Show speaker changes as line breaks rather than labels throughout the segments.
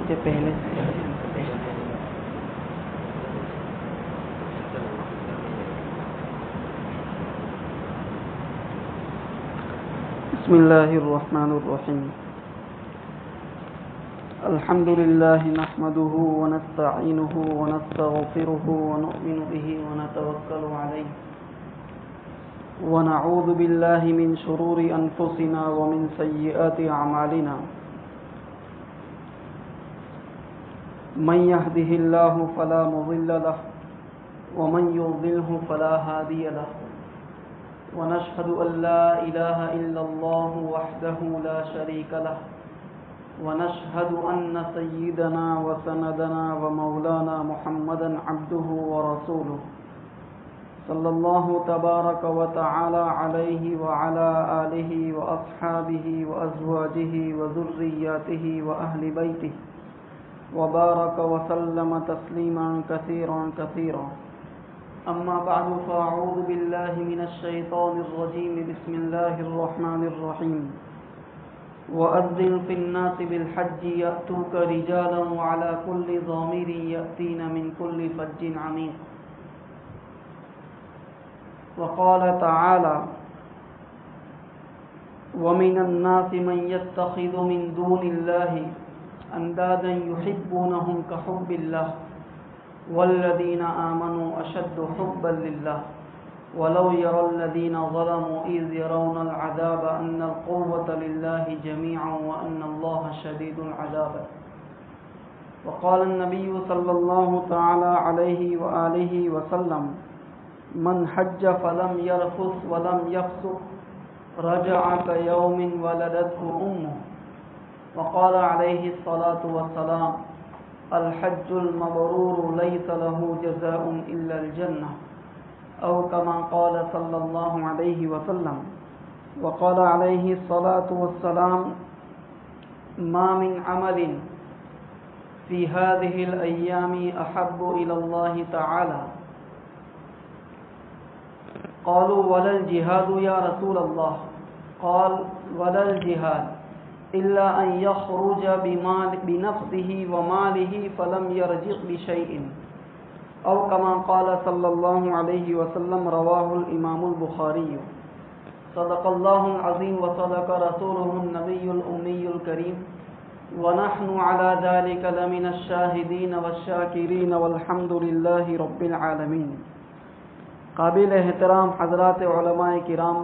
کے پہلے بسم اللہ الرحمن الرحیم الحمد للہ نحمده ونستعینه ونستغفره ونؤمن به ونتوکل علیہ ونعوذ باللہ من شرور انفسنا ومن سیئات اعمالنا من يهده الله فلا مضل له ومن يضلله فلا هادي له ونشهد أن لا إله إلا الله وحده لا شريك له ونشهد أن سيدنا وسندنا ومولانا محمدا عبده ورسوله صلى الله تبارك وتعالى عليه وعلى آله وأصحابه وأزواجه وذرياته وأهل بيته وبارك وسلم تسليما كثيرا كثيرا أما بعد فأعوذ بالله من الشيطان الرجيم بسم الله الرحمن الرحيم وأذن في الناس بالحج يأتوك رجالا وعلى كل ضامر يأتين من كل فج عميق وقال تعالى ومن الناس من يتخذ من دون الله اندادا يحبونهم كحب الله والذين آمنوا أشد حبا لله ولو يرى الذين ظلموا إذ يرون العذاب أن القوة لله جميعا وأن الله شديد العذاب وقال النبي صلى الله تعالى عليه وآله وسلم من حج فلم يرفث ولم يفسق رجع كيوم ولدته أمه وقال عليه الصلاة والسلام الحج المبرور ليس له جزاء إلا الجنة أو كما قال صلى الله عليه وسلم وقال عليه الصلاة والسلام ما من عمل في هذه الأيام أحب إلى الله تعالى قالوا ولا الجهاد يا رسول الله قال ولا الجهاد إلا أن يخرج بنفسه وماله فلم يرجع بشيء أو كما قال صلى الله عليه وسلم رواه الإمام البخاري صدق الله العظيم وصدق رسوله النبي الأمي الكريم ونحن على ذلك لمن الشاهدين والشاكرين والحمد لله رب العالمين قابل احترام حضرات علماء کرام،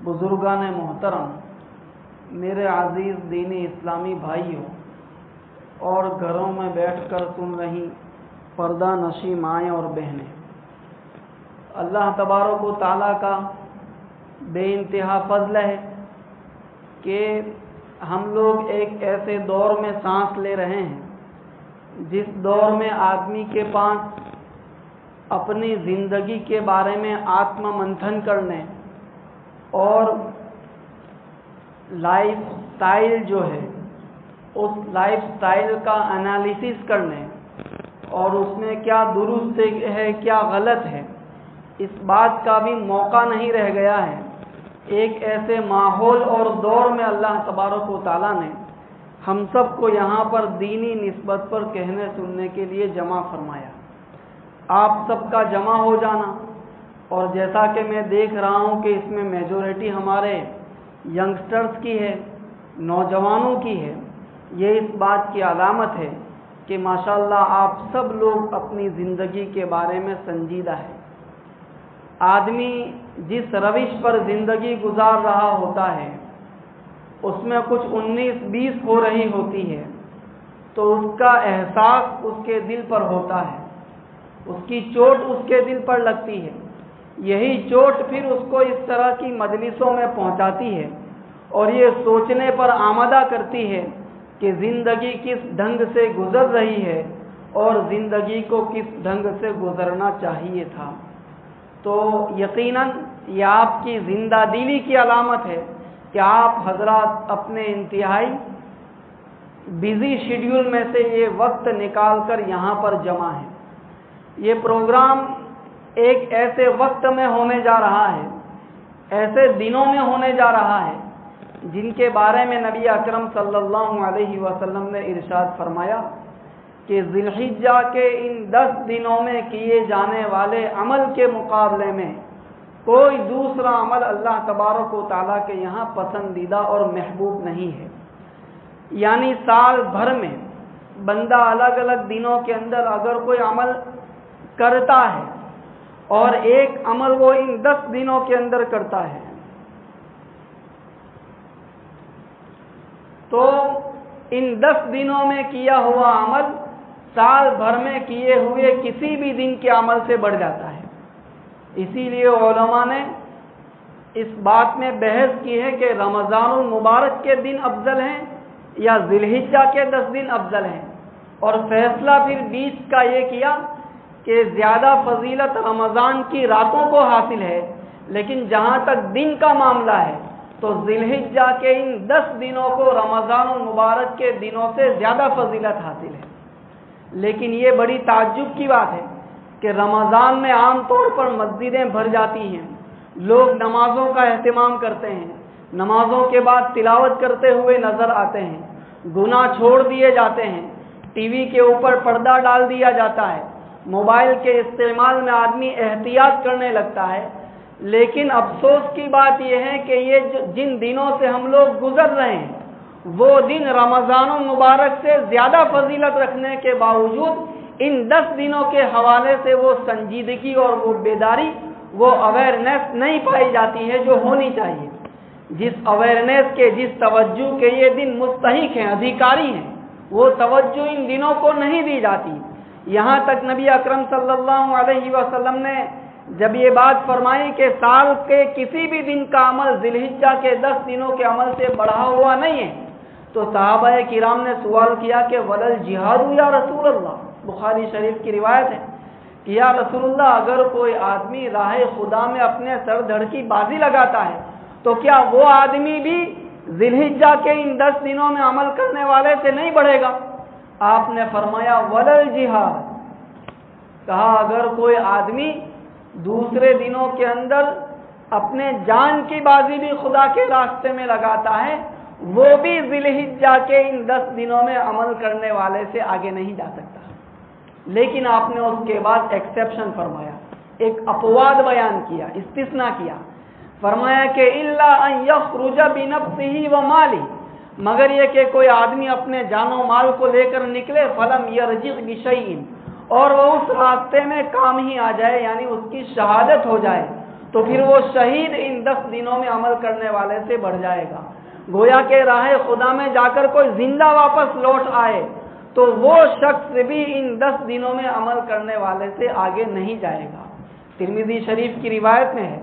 بزرگان محترم، میرے عزیز دینی اسلامی بھائیوں اور گھروں میں بیٹھ کر سن رہی پردہ نشی مائیں اور بہنیں، اللہ تبارک و تعالیٰ کا بے انتہا فضل ہے کہ ہم لوگ ایک ایسے دور میں سانس لے رہے ہیں جس دور میں آدمی کے پاس اپنی زندگی کے بارے میں آتم منتھن کرنے اور لائف سٹائل جو ہے اس لائف سٹائل کا انالیسس کرنے اور اس میں کیا درست ہے کیا غلط ہے اس بات کا بھی موقع نہیں رہ گیا ہے۔ ایک ایسے ماحول اور دور میں اللہ تبارک و تعالیٰ نے ہم سب کو یہاں پر دینی نسبت پر کہنے سننے کے لیے جمع فرمایا۔ آپ سب کا جمع ہو جانا اور جیسا کہ میں دیکھ رہا ہوں کہ اس میں میجورٹی ہمارے ینگسٹرز کی ہے، نوجوانوں کی ہے، یہ اس بات کی علامت ہے کہ ماشاءاللہ آپ سب لوگ اپنی زندگی کے بارے میں سنجیدہ ہے۔ آدمی جس روش پر زندگی گزار رہا ہوتا ہے اس میں کچھ 19-20 ہو رہی ہوتی ہے تو اس کا احساس اس کے دل پر ہوتا ہے، اس کی چوٹ اس کے دل پر لگتی ہے، یہی چوٹ پھر اس کو اس طرح کی مجلسوں میں پہنچاتی ہے اور یہ سوچنے پر آمادہ کرتی ہے کہ زندگی کس ڈھنگ سے گزر رہی ہے اور زندگی کو کس ڈھنگ سے گزرنا چاہیے تھا۔ تو یقیناً یہ آپ کی زندہ دلی کی علامت ہے کہ آپ حضرات اپنے انتہائی بزی شیڈیول میں سے یہ وقت نکال کر یہاں پر جمع ہیں۔ یہ پروگرام ایک ایسے وقت میں ہونے جا رہا ہے، ایسے دنوں میں ہونے جا رہا ہے جن کے بارے میں نبی اکرم صلی اللہ علیہ وسلم نے ارشاد فرمایا کہ ذی الحجہ کے ان 10 دنوں میں کیے جانے والے عمل کے مقابلے میں کوئی دوسرا عمل اللہ تبارک و تعالیٰ کے یہاں پسندیدہ اور محبوب نہیں ہے. یعنی سال بھر میں بندہ الگ الگ دنوں کے اندر اگر کوئی عمل کرتا ہے اور ایک عمل وہ ان 10 دنوں کے اندر کرتا ہے تو ان 10 دنوں میں کیا ہوا عمل سال بھر میں کیے ہوئے کسی بھی دن کے عمل سے بڑھ جاتا ہے. اسی لیے علماء نے اس بات میں بحث کی ہے کہ رمضان المبارک کے دن افضل ہیں یا ذی الحجہ کے 10 دن افضل ہیں، اور فیصلہ پھر بیچ کا یہ کیا کہ زیادہ فضیلت رمضان کی راتوں کو حاصل ہے، لیکن جہاں تک دن کا معاملہ ہے تو ذی الحجہ کے ان 10 دنوں کو رمضان المبارک کے دنوں سے زیادہ فضیلت حاصل ہے. لیکن یہ بڑی تعجب کی بات ہے کہ رمضان میں عام طور پر مسجدیں بھر جاتی ہیں، لوگ نمازوں کا اہتمام کرتے ہیں، نمازوں کے بعد تلاوت کرتے ہوئے نظر آتے ہیں، گناہ چھوڑ دیے جاتے ہیں، ٹی وی کے اوپر پردہ ڈال دیا جاتا ہے، موبائل کے استعمال میں آدمی احتیاط کرنے لگتا ہے. لیکن افسوس کی بات یہ ہے کہ یہ جن دنوں سے ہم لوگ گزر رہے ہیں وہ دن رمضان المبارک سے زیادہ فضیلت رکھنے کے باوجود ان 10 دنوں کے حوالے سے وہ سنجیدگی اور وہ بیداری، وہ اویئرنیس نہیں پائی جاتی ہے جو ہونی چاہیے. جس اویئرنیس کے، جس توجہ کے یہ دن مستحق ہیں، ادھیکاری ہیں، وہ توجہ ان دنوں کو نہیں دی جاتی. یہاں تک نبی اکرم صلی اللہ علیہ وسلم نے جب یہ بات فرمائی کہ سال کے کسی بھی دن کا عمل ذی الحجہ کے 10 دنوں کے عمل سے بڑھا ہوا نہیں ہے تو صحابہ کرام نے سوال کیا کہ ولل جہاد یا رسول اللہ. بخاری شریف کی روایت ہے کہ یا رسول اللہ اگر کوئی آدمی راہ خدا میں اپنے سر دھڑ کی بازی لگاتا ہے تو کیا وہ آدمی بھی ذی الحجہ کے ان 10 دنوں میں عمل کرنے والے سے نہیں بڑھے گا؟ آپ نے فرمایا ولل جہاد. کہا اگر کوئی آدمی دوسرے دنوں کے اندر اپنے جان کی بازی بھی خدا کے راستے میں لگاتا ہے وہ بھی ذی الحجہ کے ان 10 دنوں میں عمل کرنے والے سے آگے نہیں جا سکتا. لیکن آپ نے اس کے بعد ایکسیپشن فرمایا، ایک اپواد بیان کیا، استثناء کیا. فرمایا کہ الا ان یخرج بنفسه وماله، مگر یہ کہ کوئی آدمی اپنے جان و مال کو لے کر نکلے فلم یرجع بشیء، اور وہ اس راستے میں کام ہی آ جائے، یعنی اس کی شہادت ہو جائے، تو پھر وہ شہید ان 10 دنوں میں عمل کرنے والے سے بڑھ جائے گا. گویا کہ راہ خدا میں جا کر کوئی زندہ واپس لوٹ آئے تو وہ شخص بھی ان 10 دنوں میں عمل کرنے والے سے آگے نہیں جائے گا. ترمذی شریف کی روایت میں ہے،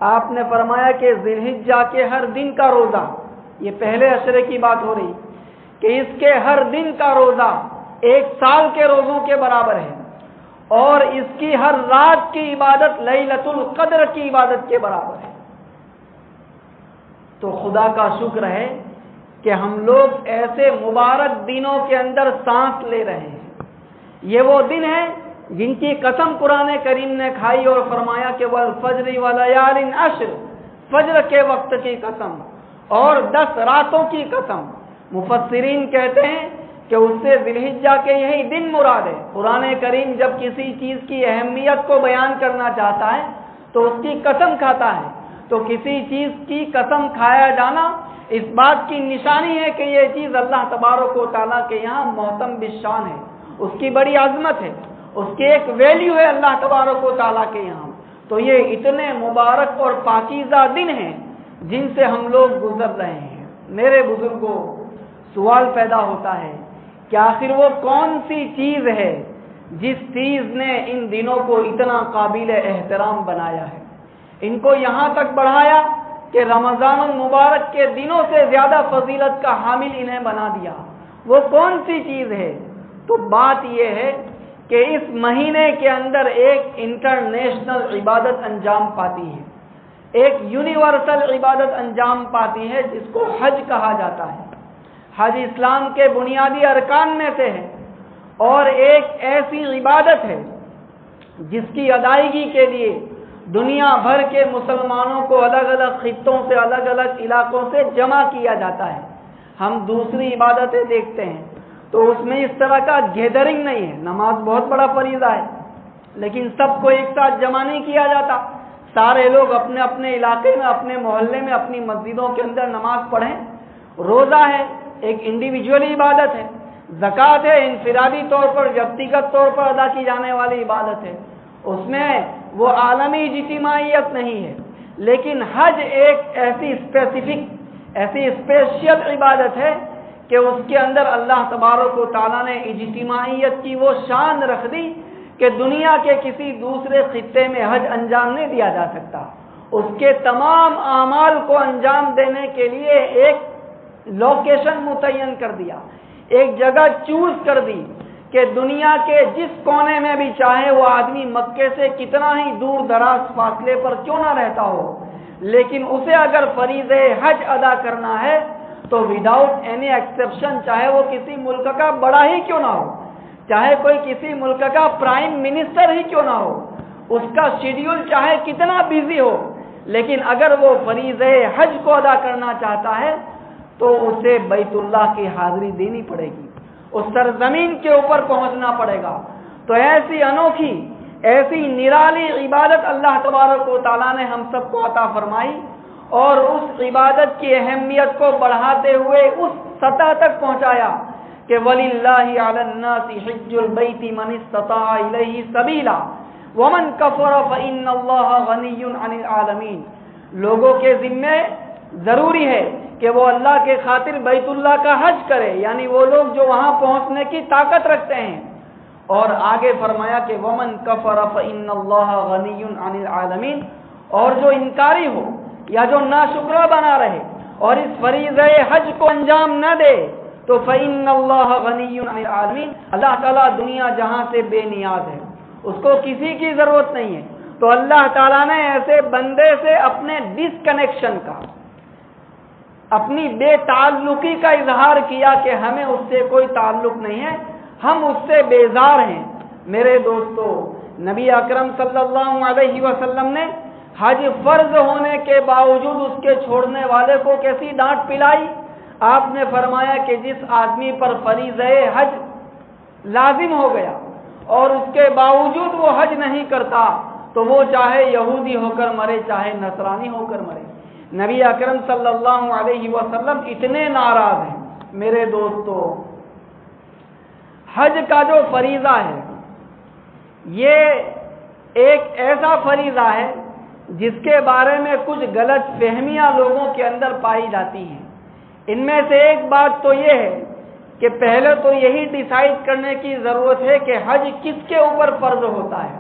آپ نے فرمایا کہ ذی الحجہ کے ہر دن کا روزہ، یہ پہلے عشرے کی بات ہو رہی، کہ اس کے ہر دن کا روزہ 1 سال کے روزوں کے برابر ہے، اور اس کی ہر رات کی عبادت لیلۃ القدر کی عبادت کے برابر ہے. تو خدا کا شکر ہے کہ ہم لوگ ایسے مبارک دنوں کے اندر سانس لے رہے ہیں. یہ وہ دن ہیں جن کی قسم قرآن کریم نے کھائی اور فرمایا کہ والفجر ولیال عشر، فجر کے وقت کی قسم اور 10 راتوں کی قسم. مفسرین کہتے ہیں کہ اس سے ذی الحجہ کے یہی دن مراد ہے. قرآن کریم جب کسی چیز کی اہمیت کو بیان کرنا چاہتا ہے تو اس کی قسم کھاتا ہے. تو کسی چیز کی قسم کھایا جانا اس بات کی نشانی ہے کہ یہ چیز اللہ تبارک و تعالیٰ کے یہاں محتم بالشان ہے، اس کی بڑی عظمت ہے، اس کی ایک ویلیو ہے اللہ تبارک و تعالیٰ کے یہاں. تو یہ اتنے مبارک اور پاکیزہ دن ہیں جن سے ہم لوگ گزر رہے ہیں. میرے بزرگوں، سوال پیدا ہوتا ہے کہ آخر وہ کون سی چیز ہے جس چیز نے ان دنوں کو اتنا قابل احترام بنایا ہے، ان کو یہاں تک بڑھایا کہ رمضان المبارک کے دنوں سے زیادہ فضیلت کا حامل انہیں بنا دیا. وہ کون سی چیز ہے؟ تو بات یہ ہے کہ اس مہینے کے اندر ایک انٹرنیشنل عبادت انجام پاتی ہے، ایک یونیورسل عبادت انجام پاتی ہے جس کو حج کہا جاتا ہے. حج اسلام کے بنیادی ارکان میں سے ہے اور ایک ایسی عبادت ہے جس کی ادائیگی کے لیے دنیا بھر کے مسلمانوں کو الگ الگ خطوں سے الگ الگ علاقوں سے جمع کیا جاتا ہے. ہم دوسری عبادتیں دیکھتے ہیں تو اس میں اس طرح کا گیدرنگ نہیں ہے. نماز بہت بڑا فریضہ ہے لیکن سب کو ایک ساتھ جمع نہیں کیا جاتا. سارے لوگ اپنے اپنے علاقے میں, اپنے محلے میں, اپنی مسجدوں کے اندر نماز پڑھیں. روزہ ہے ایک انڈیویجولی عبادت ہے. زکوٰۃ ہے انفرادی طور پر ویکتیگت طور پر ادا کی جانے والی عبادت ہے. اس میں وہ عالمی اجتماعیت نہیں ہے. لیکن حج ایک ایسی اسپیسیفک ایسی اسپیشل عبادت ہے کہ اس کے اندر اللہ تبارک و تعالیٰ نے اجتماعیت کی وہ شان رکھ دی کہ دنیا کے کسی دوسرے خطے میں حج انجام نہیں دیا جا سکتا. اس کے تمام اعمال کو انجام دینے کے لیے ایک لوکیشن متعین کر دیا, ایک جگہ چوز کر دی کہ دنیا کے جس کونے میں بھی چاہے وہ آدمی مکے سے کتنا ہی دور دراز فاصلے پر کیوں نہ رہتا ہو, لیکن اسے اگر فریضہ حج ادا کرنا ہے تو وداؤٹ اینی ایکسیپشن, چاہے وہ کسی ملک کا بڑا ہی کیوں نہ ہو, چاہے کوئی کسی ملک کا پرائم منسٹر ہی کیوں نہ ہو, اس کا شیڈیول چاہے کتنا بزی ہو, لیکن اگر وہ فریضہ حج کو ادا کرنا چاہتا ہے تو اسے بیت اللہ کی حاضری دینی پڑے گی, اس سرزمین کے اوپر پہنچنا پڑے گا. تو ایسی انوکھی ایسی نرالی عبادت اللہ تبارک و تعالیٰ نے ہم سب کو عطا فرمائی اور اس عبادت کی اہمیت کو بڑھاتے ہوئے اس سطح تک پہنچایا کہ وَلِلَّهِ عَلَى النَّاسِ حِجُّ الْبَيْتِ مَنِ اسْتَطَاعَ إِلَيْهِ سَبِيلًا وَمَنْ كَفَرَ فَإِنَّ اللَّهَ غَنِيٌّ عَنِ الْعَالَمِينَ. لوگوں کے ذمے ضروری ہے کہ وہ اللہ کے خاطر بیت اللہ کا حج کرے, یعنی وہ لوگ جو وہاں پہنچنے کی طاقت رکھتے ہیں. اور آگے فرمایا کہ وَمَنْ كَفَرَ فَإِنَّ اللَّهَ غَنِيٌّ عَنِ الْعَالَمِينَ. اور جو انکاری ہو یا جو ناشکرہ بنا رہے اور اس فریضہ حج کو انجام نہ دے تو فَإِنَّ اللَّهَ غَنِيٌّ عَنِ الْعَالَمِينَ. اللہ تعالیٰ دنیا جہاں سے بے نیاز ہے, اس کو کسی کی ضرورت نہیں ہے. تو اللہ تعالیٰ نے ایسے بندے سے اپنے ڈسکنیکشن کا, اپنی بے تعلقی کا اظہار کیا کہ ہمیں اس سے کوئی تعلق نہیں ہے, ہم اس سے بیزار ہیں. میرے دوستو, نبی اکرم صلی اللہ علیہ وسلم نے حج فرض ہونے کے باوجود اس کے چھوڑنے والے کو کیسی ڈانٹ پلائی. آپ نے فرمایا کہ جس آدمی پر فریضہ حج لازم ہو گیا اور اس کے باوجود وہ حج نہیں کرتا تو وہ چاہے یہودی ہو کر مرے چاہے نصرانی ہو کر مرے. نبی اکرم صلی اللہ علیہ وسلم اتنے ناراض ہیں. میرے دوستو, حج کا جو فریضہ ہے یہ ایک ایسا فریضہ ہے جس کے بارے میں کچھ غلط فہمیاں لوگوں کے اندر پائی جاتی ہیں. ان میں سے ایک بات تو یہ ہے کہ پہلے تو یہی ڈیسائیڈ کرنے کی ضرورت ہے کہ حج کس کے اوپر فرض ہوتا ہے,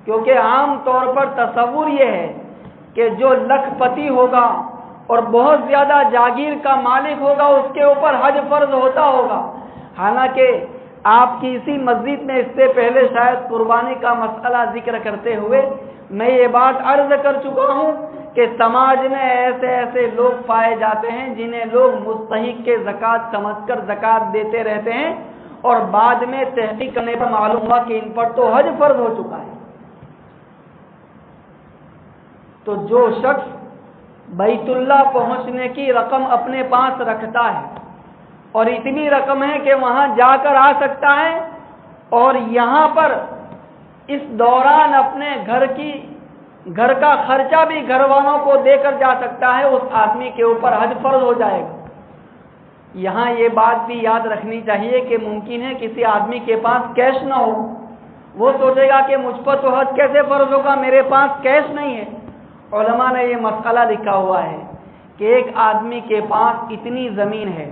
کیونکہ عام طور پر تصور یہ ہے کہ جو لکھ پتی ہوگا اور بہت زیادہ جاگیر کا مالک ہوگا اس کے اوپر حج فرض ہوتا ہوگا. حالانکہ آپ کی اسی مسجد میں اس سے پہلے شاید قربانی کا مسئلہ ذکر کرتے ہوئے میں یہ بات عرض کر چکا ہوں کہ سماج میں ایسے ایسے لوگ پائے جاتے ہیں جنہیں لوگ مستحق کے زکوٰۃ سمجھ کر زکوٰۃ دیتے رہتے ہیں اور بعد میں تحقیق کرنے پر معلوم ہوا کہ ان پر تو حج فرض ہو چکا ہے. تو جو شخص بیت اللہ پہنچنے کی رقم اپنے پاس رکھتا ہے اور اتنی رقم ہے کہ وہاں جا کر آ سکتا ہے اور یہاں پر اس دوران اپنے گھر کا خرچہ بھی گھر والوں کو دے کر جا سکتا ہے, اس آدمی کے اوپر حج فرض ہو جائے گا. یہاں یہ بات بھی یاد رکھنی چاہیے کہ ممکن ہے کسی آدمی کے پاس کیش نہ ہو, وہ سوچے گا کہ مجھ پر تو حج کیسے فرض ہوگا, میرے پاس کیش نہیں ہے. علماء نے یہ مسئلہ لکھا ہوا ہے کہ ایک آدمی کے پاس اتنی زمین ہے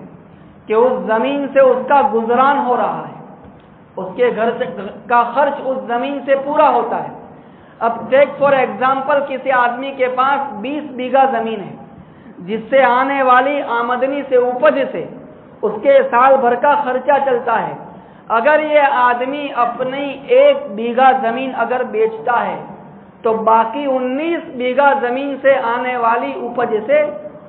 کہ اس زمین سے اس کا گزران ہو رہا ہے, اس کے گھر کا خرچ اس زمین سے پورا ہوتا ہے. اب ٹیک فار ایگزامپل کسی آدمی کے پاس 20 بیگھہ زمین ہے جس سے آنے والی آمدنی سے اپج سے اس کے سال بھر کا خرچہ چلتا ہے. اگر یہ آدمی اپنی 1 بیگھہ زمین اگر بیچتا ہے تو باقی 19 بیگھہ زمین سے آنے والی اپج سے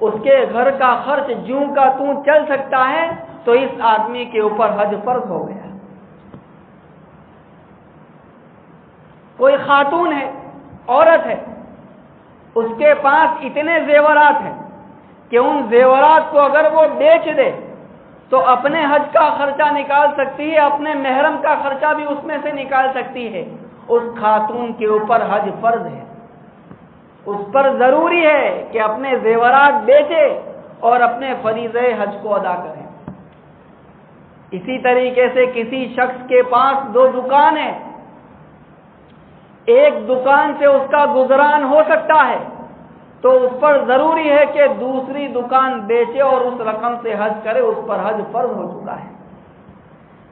اس کے گھر کا خرچ جوں کا توں چل سکتا ہے. تو اس آدمی کے اوپر حج فرض ہو گیا. کوئی خاتون ہے, عورت ہے, اس کے پاس اتنے زیورات ہیں کہ ان زیورات کو اگر وہ بیچ دے تو اپنے حج کا خرچہ نکال سکتی ہے، اپنے محرم کا خرچہ بھی اس میں سے نکال سکتی ہے۔ اس خاتون کے اوپر حج فرض ہے، اس پر ضروری ہے کہ اپنے زیورات بیچے اور اپنے فریضہ حج کو ادا کرے۔ اسی طریقے سے کسی شخص کے پاس 2 دکان ہیں، ایک دکان سے اس کا گزران ہو سکتا ہے تو اس پر ضروری ہے کہ دوسری دکان بیچے اور اس رقم سے حج کرے، اس پر حج فرض ہو چکا ہے۔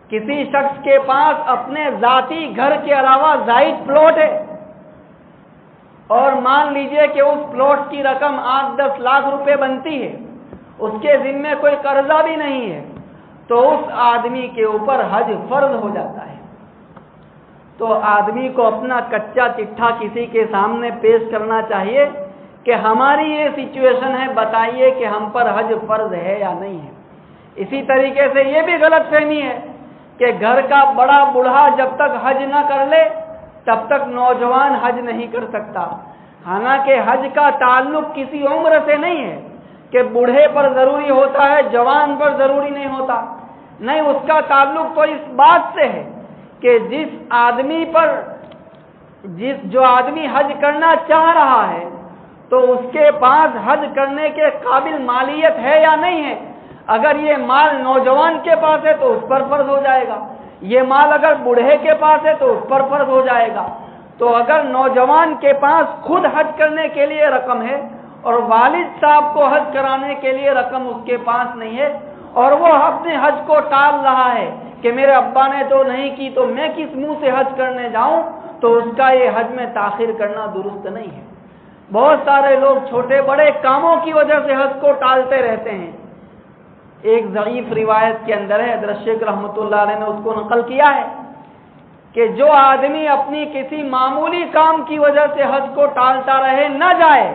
کسی شخص کے پاس اپنے ذاتی گھر کے علاوہ زائد پلاٹ ہے اور مان لیجئے کہ اس پلاٹ کی رقم 8-10 لاکھ روپے بنتی ہے، اس کے ذمے کوئی قرضہ بھی نہیں ہے، تو اس آدمی کے اوپر حج فرض ہو جاتا ہے۔ تو آدمی کو اپنا کچا چٹھا کسی کے سامنے پیش کرنا چاہیے کہ ہماری یہ سچویشن ہے، بتائیے کہ ہم پر حج فرض ہے یا نہیں ہے۔ اسی طریقے سے یہ بھی غلط فہمی ہے کہ گھر کا بڑا بوڑھا جب تک حج نہ کر لے تب تک نوجوان حج نہیں کر سکتا۔ حالانکہ حج کا تعلق کسی عمر سے نہیں ہے کہ بوڑھے پر ضروری ہوتا ہے، جوان پر ضروری نہیں ہوتا، نہیں، اس کا تعلق تو اس بات سے ہے کہ جو آدمی حج کرنا چاہ رہا ہے تو اس کے پاس حج کرنے کے قابل مالیت ہے یا نہیں ہے۔ اگر یہ مال نوجوان کے پاس ہے تو اس پر فرض ہو جائے گا، یہ مال اگر بوڑھے کے پاس ہے تو اس پر فرض ہو جائے گا۔ تو اگر نوجوان کے پاس خود حج کرنے کے لیے رقم ہے اور والد صاحب کو حج کرانے کے لیے رقم اس کے پاس نہیں ہے اور وہ اپنے حج کو ٹال رہا ہے کہ میرے ابا نے تو نہیں کی تو میں کس منہ سے حج کرنے جاؤں، تو اس کا یہ حج میں تاخیر کرنا درست نہیں ہے۔ بہت سارے لوگ چھوٹے بڑے کاموں کی وجہ سے حج کو ٹالتے رہتے ہیں۔ ایک ضعیف روایت کے اندر ہے، حضرت شیخ رحمۃ اللہ علیہ نے اس کو نقل کیا ہے کہ جو آدمی اپنی کسی معمولی کام کی وجہ سے حج کو ٹالتا رہے نہ جائے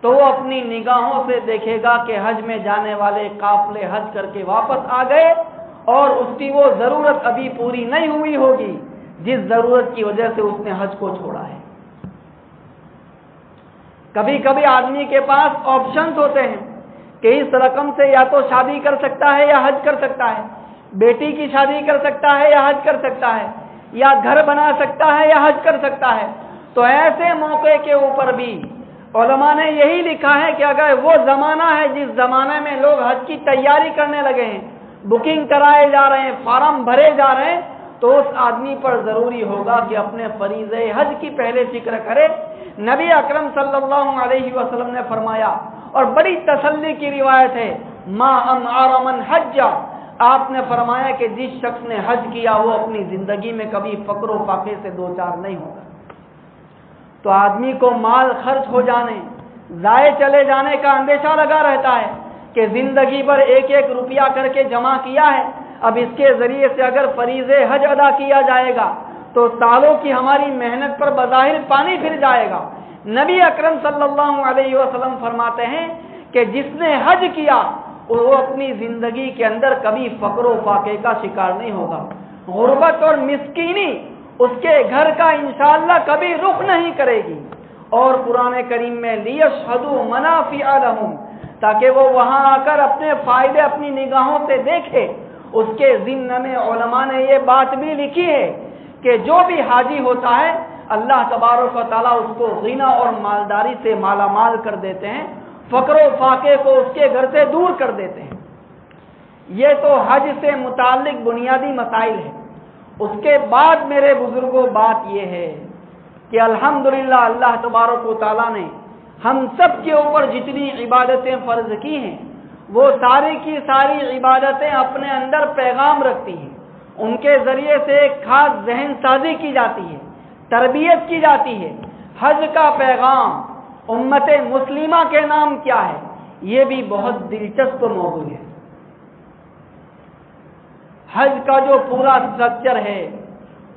تو وہ اپنی نگاہوں سے دیکھے گا کہ حج میں جانے والے قافلے حج کر کے واپس آ گئے اور اس کی وہ ضرورت ابھی پوری نہیں ہوئی ہوگی جس ضرورت کی وجہ سے اس نے حج کو چھوڑا ہے۔ کبھی کبھی آدمی کے پاس آپشنز ہوتے ہیں کہ اس رقم سے یا تو شادی کر سکتا ہے یا حج کر سکتا ہے، بیٹی کی شادی کر سکتا ہے یا حج کر سکتا ہے، یا گھر بنا سکتا ہے یا حج کر سکتا ہے۔ تو ایسے موقع کے اوپر بھی علماء نے یہی لکھا ہے کہ اگر وہ زمانہ ہے جس زمانے میں لوگ حج کی تیاری کرنے لگے ہیں، بکنگ کرائے جا رہے ہیں، فارم بھرے جا رہے ہیں، تو اس آدمی پر ضروری ہوگا کہ اپنے فریضہ حج کی پہلے فکر کرے۔ نبی اکرم صلی اللہ علیہ وسلم نے فرمایا، اور بڑی تسلی کی روایت ہے، ما امعر من حج، آپ نے فرمایا کہ جس شخص نے حج کیا وہ اپنی زندگی میں کبھی فقر و فاقے سے دوچار نہیں ہوگا۔ تو آدمی کو مال خرچ ہو جانے، ضائع چلے جانے کا اندیشہ لگا رہتا ہے کہ زندگی بھر 1-1 روپیہ کر کے جمع کیا ہے، اب اس کے ذریعے سے اگر فریضہ حج ادا کیا جائے گا تو سالوں کی ہماری محنت پر بظاہر پانی پھر جائے گا۔ نبی اکرم صلی اللہ علیہ وسلم فرماتے ہیں کہ جس نے حج کیا وہ اپنی زندگی کے اندر کبھی فقر و فاقے کا شکار نہیں ہوگا، غربت اور مسکینی اس کے گھر کا انشاءاللہ کبھی رخ نہیں کرے گی۔ اور قرآن کریم میں لیشہدوا منافع لہم، تاکہ وہ وہاں آ کر اپنے فائدے اپنی نگاہوں سے دیکھے۔ اس کے ضمن میں علماء نے یہ بات بھی لکھی ہے کہ جو بھی حاجی ہوتا ہے اللہ تبارک و تعالیٰ اس کو غنا اور مالداری سے مالا مال کر دیتے ہیں، فقر و فاقے کو اس کے گھر سے دور کر دیتے ہیں۔ یہ تو حج سے متعلق بنیادی مسائل ہیں۔ اس کے بعد میرے بزرگوں بات یہ ہے کہ الحمدللہ اللہ تبارک و تعالیٰ نے ہم سب کے اوپر جتنی عبادتیں فرض کی ہیں وہ ساری کی ساری عبادتیں اپنے اندر پیغام رکھتی ہیں۔ ان کے ذریعے سے ایک خاص ذہن سازی کی جاتی ہے، تربیت کی جاتی ہے۔ حج کا پیغام امت مسلمہ کے نام کیا ہے، یہ بھی بہت دلچسپ موضوع ہے۔ حج کا جو پورا اسٹرکچر ہے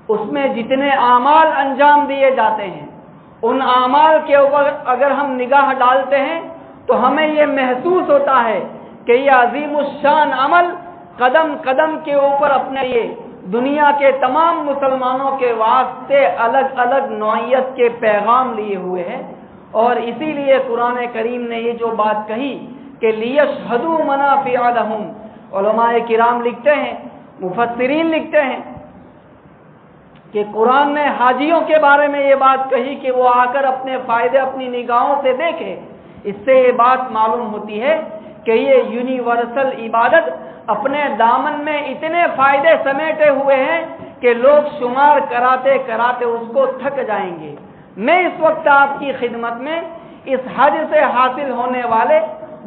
اس میں جتنے اعمال انجام دیے جاتے ہیں ان اعمال کے اوپر اگر ہم نگاہ ڈالتے ہیں تو ہمیں یہ محسوس ہوتا ہے کہ یہ عظیم الشان عمل قدم قدم کے اوپر اپنے یہ دنیا کے تمام مسلمانوں کے واسطے الگ الگ نوعیت کے پیغام لیے ہوئے ہیں، اور اسی لیے قرآن کریم نے یہ جو بات کہی کہ لیشہدوا منافع لہم، علماء کرام لکھتے ہیں، مفسرین لکھتے ہیں کہ قرآن نے حاجیوں کے بارے میں یہ بات کہی کہ وہ آ کر اپنے فائدے اپنی نگاہوں سے دیکھیں۔ اس سے یہ بات معلوم ہوتی ہے کہ یہ یونیورسل عبادت اپنے دامن میں اتنے فائدے سمیٹے ہوئے ہیں کہ لوگ شمار کراتے کراتے اس کو تھک جائیں گے۔ میں اس وقت آپ کی خدمت میں اس حج سے حاصل ہونے والے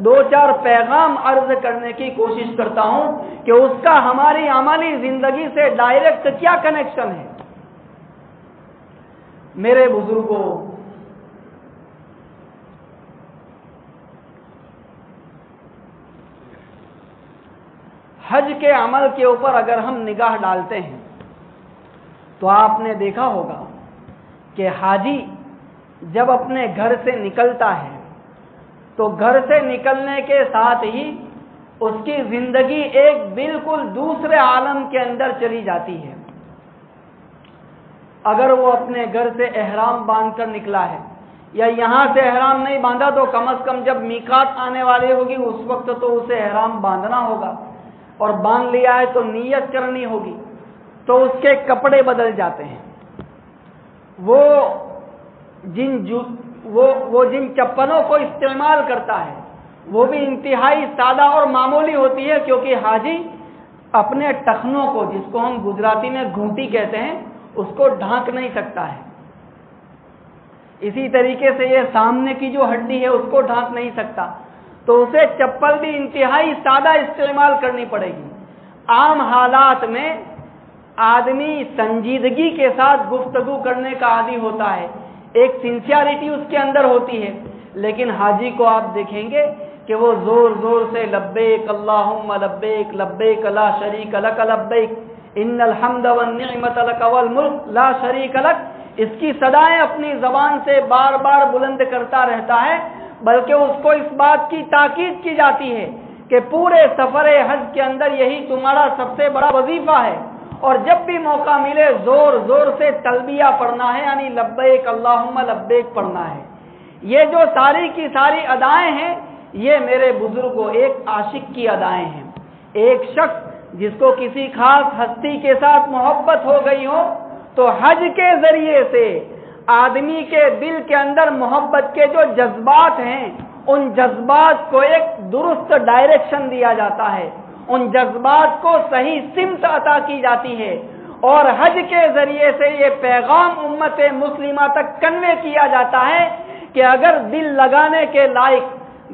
2-4 پیغام عرض کرنے کی کوشش کرتا ہوں کہ اس کا ہماری عملی زندگی سے ڈائریکٹ کیا کنیکشن ہے۔ میرے بزرگوں، حج کے عمل کے اوپر اگر ہم نگاہ ڈالتے ہیں تو آپ نے دیکھا ہوگا کہ حاجی جب اپنے گھر سے نکلتا ہے تو گھر سے نکلنے کے ساتھ ہی اس کی زندگی ایک بالکل دوسرے عالم کے اندر چلی جاتی ہے۔ اگر وہ اپنے گھر سے احرام باندھ کر نکلا ہے یا یہاں سے احرام نہیں باندھا تو کم از کم جب میقات آنے والی ہوگی اس وقت تو اسے احرام باندھنا ہوگا، اور باندھ لیا ہے تو نیت کرنی ہوگی، تو اس کے کپڑے بدل جاتے ہیں۔ وہ جن چپلوں کو استعمال کرتا ہے وہ بھی انتہائی سادہ اور معمولی ہوتی ہے، کیونکہ حاجی اپنے ٹخنوں کو، جس کو ہم گجراتی میں گھونٹی کہتے ہیں، اس کو ڈھانک نہیں سکتا ہے۔ اسی طریقے سے یہ سامنے کی جو ہڈی ہے اس کو ڈھانک نہیں سکتا، تو اسے چپل بھی انتہائی سادہ استعمال کرنی پڑے گی۔ عام حالات میں آدمی سنجیدگی کے ساتھ گفتگو کرنے کا عادی ہوتا ہے، ایک سنسیئرٹی اس کے اندر ہوتی ہے، لیکن حاجی کو آپ دیکھیں گے کہ وہ زور زور سے لبیک اللہم لبیک لبیک لا شریک لک لبیک ان الحمد والنعمت لک والملک لا شریک لک، اس کی صدائیں اپنی زبان سے بار بار بلند کرتا رہتا ہے، بلکہ اس کو اس بات کی تاکید کی جاتی ہے کہ پورے سفر حج کے اندر یہی تمہارا سب سے بڑا وظیفہ ہے، اور جب بھی موقع ملے زور زور سے تلبیہ پڑھنا ہے، یعنی لبیک اللہم لبیک پڑھنا ہے۔ یہ جو ساری کی ساری ادائیں ہیں یہ میرے بزرگوں ایک عاشق کی ادائیں ہیں۔ ایک شخص جس کو کسی خاص ہستی کے ساتھ محبت ہو گئی ہو تو حج کے ذریعے سے آدمی کے دل کے اندر محبت کے جو جذبات ہیں ان جذبات کو ایک درست ڈائریکشن دیا جاتا ہے، ان جذبات کو صحیح سمت عطا کی جاتی ہے، اور حج کے ذریعے سے یہ پیغام امت مسلمہ تک کنوے کیا جاتا ہے کہ اگر دل لگانے کے لائق،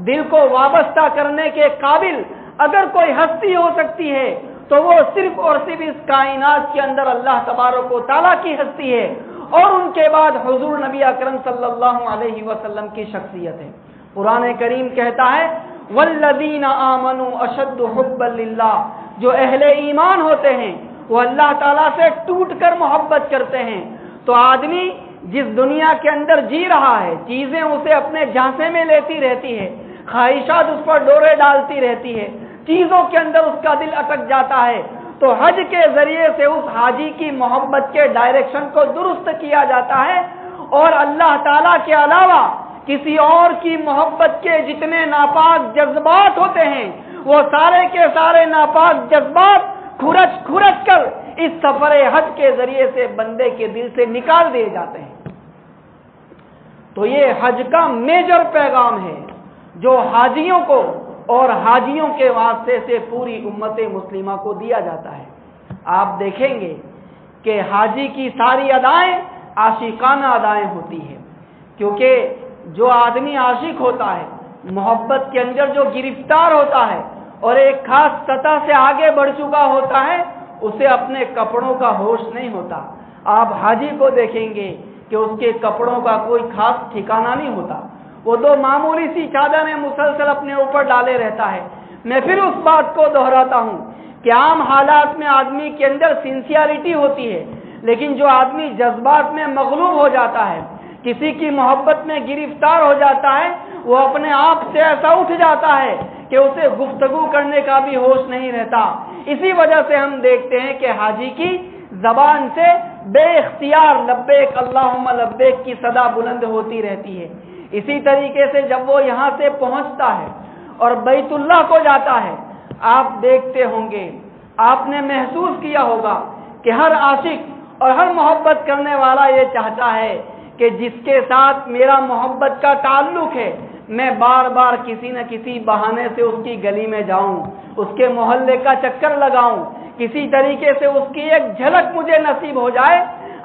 دل کو وابستہ کرنے کے قابل اگر کوئی ہستی ہو سکتی ہے تو وہ صرف اور صرف اس کائنات کے اندر اللہ تبارک و تعالیٰ کی ہستی ہے، اور ان کے بعد حضور نبی اکرم صلی اللہ علیہ وسلم کی شخصیت ہے۔ قرآن کریم کہتا ہے والذین آمنوا اشد حبا للہ، جو اہل ایمان ہوتے ہیں وہ اللہ تعالیٰ سے ٹوٹ کر محبت کرتے ہیں۔ تو آدمی جس دنیا کے اندر جی رہا ہے، چیزیں اسے اپنے جھانسے میں لیتی رہتی ہے، خواہشات اس پر ڈورے ڈالتی رہتی ہے، چیزوں کے اندر اس کا دل اٹک جاتا ہے، تو حج کے ذریعے سے اس حاجی کی محبت کے ڈائریکشن کو درست کیا جاتا ہے، اور اللہ تعالیٰ کے علاوہ کسی اور کی محبت کے جتنے ناپاک جذبات ہوتے ہیں وہ سارے کے سارے ناپاک جذبات کھرچ کھرچ کر اس سفر حج کے ذریعے سے بندے کے دل سے نکال دیے جاتے ہیں۔ تو یہ حج کا میجر پیغام ہے جو حاجیوں کو اور حاجیوں کے واسطے سے پوری امت مسلمہ کو دیا جاتا ہے۔ آپ دیکھیں گے کہ حاجی کی ساری ادائیں عاشقانہ ادائیں ہوتی ہیں، کیونکہ جو آدمی عاشق ہوتا ہے، محبت کے اندر جو گرفتار ہوتا ہے اور ایک خاص سطح سے آگے بڑھ چکا ہوتا ہے، اسے اپنے کپڑوں کا ہوش نہیں ہوتا۔ آپ حاجی کو دیکھیں گے کہ اس کے کپڑوں کا کوئی خاص ٹھکانہ نہیں ہوتا، وہ دو معمولی سی چادریں مسلسل اپنے اوپر ڈالے رہتا ہے۔ میں پھر اس بات کو دہراتا ہوں کہ عام حالات میں آدمی کے اندر سنسیئرٹی ہوتی ہے، لیکن جو آدمی جذبات میں مغلوب ہو جاتا ہے، کسی کی محبت میں گرفتار ہو جاتا ہے، وہ اپنے آپ سے ایسا اٹھ جاتا ہے کہ اسے گفتگو کرنے کا بھی ہوش نہیں رہتا۔ اسی وجہ سے ہم دیکھتے ہیں کہ حاجی کی زبان سے بے اختیار لبیک اللہم لبیک کی صدا بلند ہوتی رہتی ہے۔ اسی طریقے سے جب وہ یہاں سے پہنچتا ہے اور بیت اللہ کو جاتا ہے، آپ دیکھتے ہوں گے، آپ نے محسوس کیا ہوگا کہ ہر عاشق اور ہر محبت کرنے والا یہ چاہتا ہے کہ جس کے ساتھ میرا محبت کا تعلق ہے میں بار بار کسی نہ کسی بہانے سے اس کی گلی میں جاؤں، اس کے محلے کا چکر لگاؤں، کسی طریقے سے اس کی ایک جھلک مجھے نصیب ہو جائے۔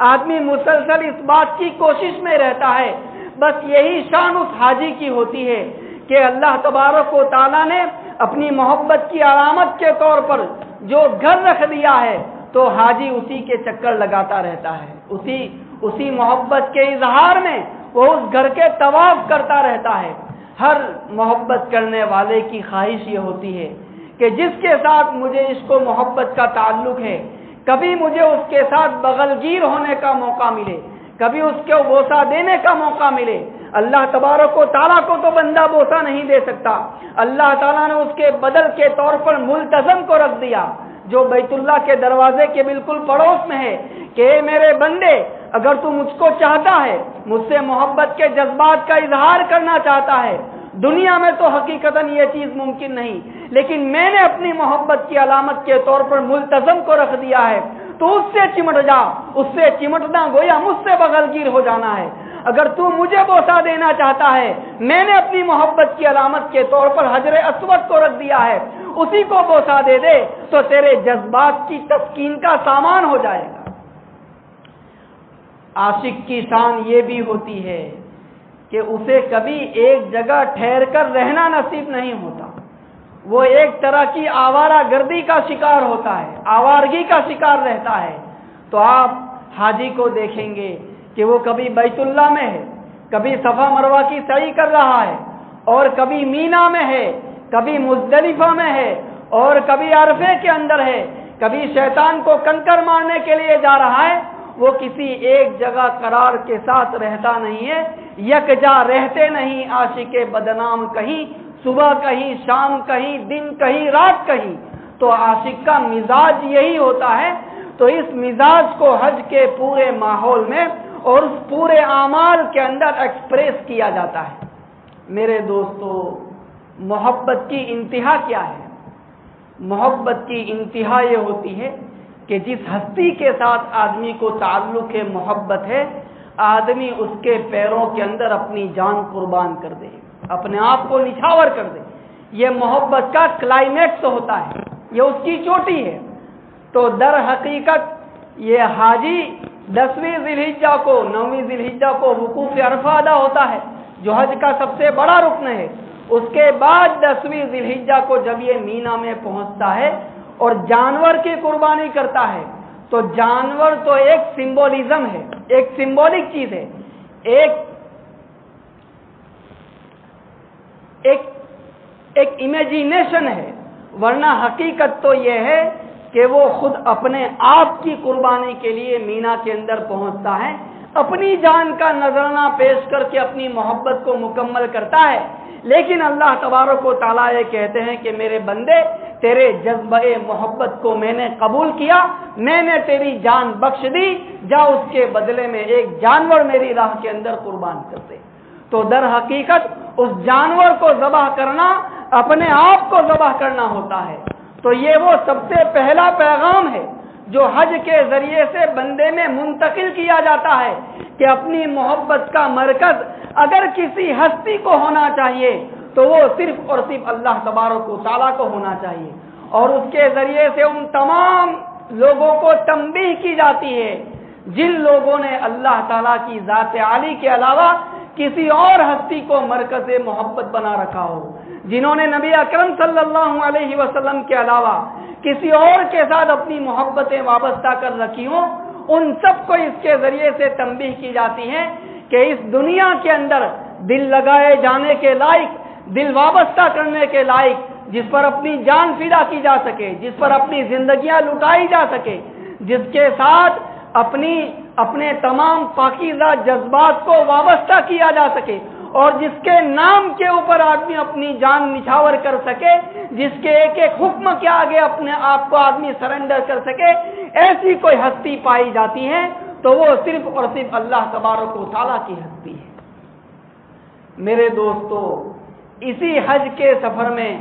آدمی مسلسل اس بات کی کوشش میں رہتا ہے۔ بس یہی شان اس حاجی کی ہوتی ہے کہ اللہ تبارک و تعالیٰ نے اپنی محبت کی علامت کے طور پر جو گھر رکھ دیا ہے تو حاجی اسی کے چکر لگاتا رہتا ہے، اسی محبت کے اظہار میں وہ اس گھر کے طواف کرتا رہتا ہے۔ ہر محبت کرنے والے کی خواہش یہ ہوتی ہے کہ جس کے ساتھ مجھے عشق و محبت کا تعلق ہے، کبھی مجھے اس کے ساتھ بغل گیر ہونے کا موقع ملے، کبھی اس کو بوسہ دینے کا موقع ملے۔ اللہ تبارک و تعالیٰ کو تو بندہ بوسہ نہیں دے سکتا، اللہ تعالیٰ نے اس کے بدل کے طور پر ملتزم کو رکھ دیا جو بیت اللہ کے دروازے کے بالکل پڑوس میں ہے کہ اے میرے بندے، اگر تو مجھ کو چاہتا ہے، مجھ سے محبت کے جذبات کا اظہار کرنا چاہتا ہے، دنیا میں تو حقیقتاً یہ چیز ممکن نہیں، لیکن میں نے اپنی محبت کی علامت کے طور پر ملتزم کو رکھ دیا ہے، تو اس سے چمٹ جا۔ اس سے چمٹنا گویا مجھ سے بغل گیر ہو جانا ہے۔ اگر تو مجھے بوسہ دینا چاہتا ہے، میں نے اپنی محبت کی علامت کے طور پر حجر اسود کو رکھ دیا ہے، اسی کو بوسہ دے دے تو تیرے جذبات کی تسکین کا سامان ہو جائے گا۔ عاشق کی شان یہ بھی ہوتی ہے کہ اسے کبھی ایک جگہ ٹھہر کر رہنا نصیب نہیں ہوتا، وہ ایک طرح کی آوارہ گردی کا شکار ہوتا ہے، آوارگی کا شکار رہتا ہے۔ تو آپ حاجی کو دیکھیں گے کہ وہ کبھی بیت اللہ میں ہے، کبھی صفا مروہ کی سعی کر رہا ہے، اور کبھی مینا میں ہے، کبھی مزدلفہ میں ہے، اور کبھی عرفے کے اندر ہے، کبھی شیطان کو کنکر مارنے کے لیے جا رہا ہے۔ وہ کسی ایک جگہ قرار کے ساتھ رہتا نہیں ہے، یکجا رہتے نہیں۔ عاشق بدنام کہیں صبح کہیں، شام کہیں، دن کہیں، رات کہیں۔ تو عاشق کا مزاج یہی ہوتا ہے۔ تو اس مزاج کو حج کے پورے ماحول میں اور اس پورے اعمال کے اندر ایکسپریس کیا جاتا ہے۔ میرے دوستو، محبت کی انتہا کیا ہے؟ محبت کی انتہا یہ ہوتی ہے کہ جس ہستی کے ساتھ آدمی کو تعلق ہے، محبت ہے، آدمی اس کے پیروں کے اندر اپنی جان قربان کر دے، اپنے آپ کو نچھاور کر دے۔ یہ محبت کا کلائمیکس ہوتا ہے، یہ اس کی چوٹی ہے۔ تو در حقیقت یہ حاجی 10ویں ذی الحجہ کو، 9ویں ذی الحجہ کو وقوف عرفہ ادا ہوتا ہے جو حج کا سب سے بڑا رکن ہے۔ اس کے بعد 10ویں ذی الحجہ کو جب یہ مینا میں پہنچتا ہے اور جانور کی قربانی کرتا ہے، تو جانور تو ایک سمبولزم ہے، ایک سمبولک چیز ہے، ایک امیجینیشن ہے، ورنہ حقیقت تو یہ ہے کہ وہ خود اپنے آپ کی قربانی کے لیے مینا کے اندر پہنچتا ہے، اپنی جان کا نذرانہ پیش کر کے اپنی محبت کو مکمل کرتا ہے۔ لیکن اللہ تبارک و تعالیٰ یہ کہتے ہیں کہ میرے بندے، تیرے جذبہ محبت کو میں نے قبول کیا، میں نے تیری جان بخش دی، جا اس کے بدلے میں ایک جانور میری راہ کے اندر قربان کر دے۔ تو در حقیقت اس جانور کو ذبح کرنا اپنے آپ کو ذبح کرنا ہوتا ہے۔ تو یہ وہ سب سے پہلا پیغام ہے جو حج کے ذریعے سے بندے میں منتقل کیا جاتا ہے کہ اپنی محبت کا مرکز اگر کسی ہستی کو ہونا چاہیے تو وہ صرف اور صرف اللہ تبارک و تعالیٰ کو ہونا چاہیے، اور اس کے ذریعے سے ان تمام لوگوں کو تنبیہ کی جاتی ہے جن لوگوں نے اللہ تعالیٰ کی ذات عالی کے علاوہ کسی اور ہستی کو مرکز محبت بنا رکھا ہو، جنہوں نے نبی اکرم صلی اللہ علیہ وسلم کے علاوہ کسی اور کے ساتھ اپنی محبتیں وابستہ کر رکھی ہوں، ان سب کو اس کے ذریعے سے تنبیہ کی جاتی ہے کہ اس دنیا کے اندر دل لگائے جانے کے لائق، دل وابستہ کرنے کے لائق، جس پر اپنی جان فدا کی جا سکے، جس پر اپنی زندگیاں لٹائی جا سکے، جس کے ساتھ اپنے تمام پاکیزہ جذبات کو وابستہ کیا جا سکے، اور جس کے نام کے اوپر آدمی اپنی جان نچھاور کر سکے، جس کے ایک ایک حکم کے آگے اپنے آپ کو آدمی سرنڈر کر سکے، ایسی کوئی ہستی پائی جاتی ہے تو وہ صرف اور صرف اللہ تبارک و تعالیٰ کی ہستی ہے۔ میرے دوستو، اسی حج کے سفر میں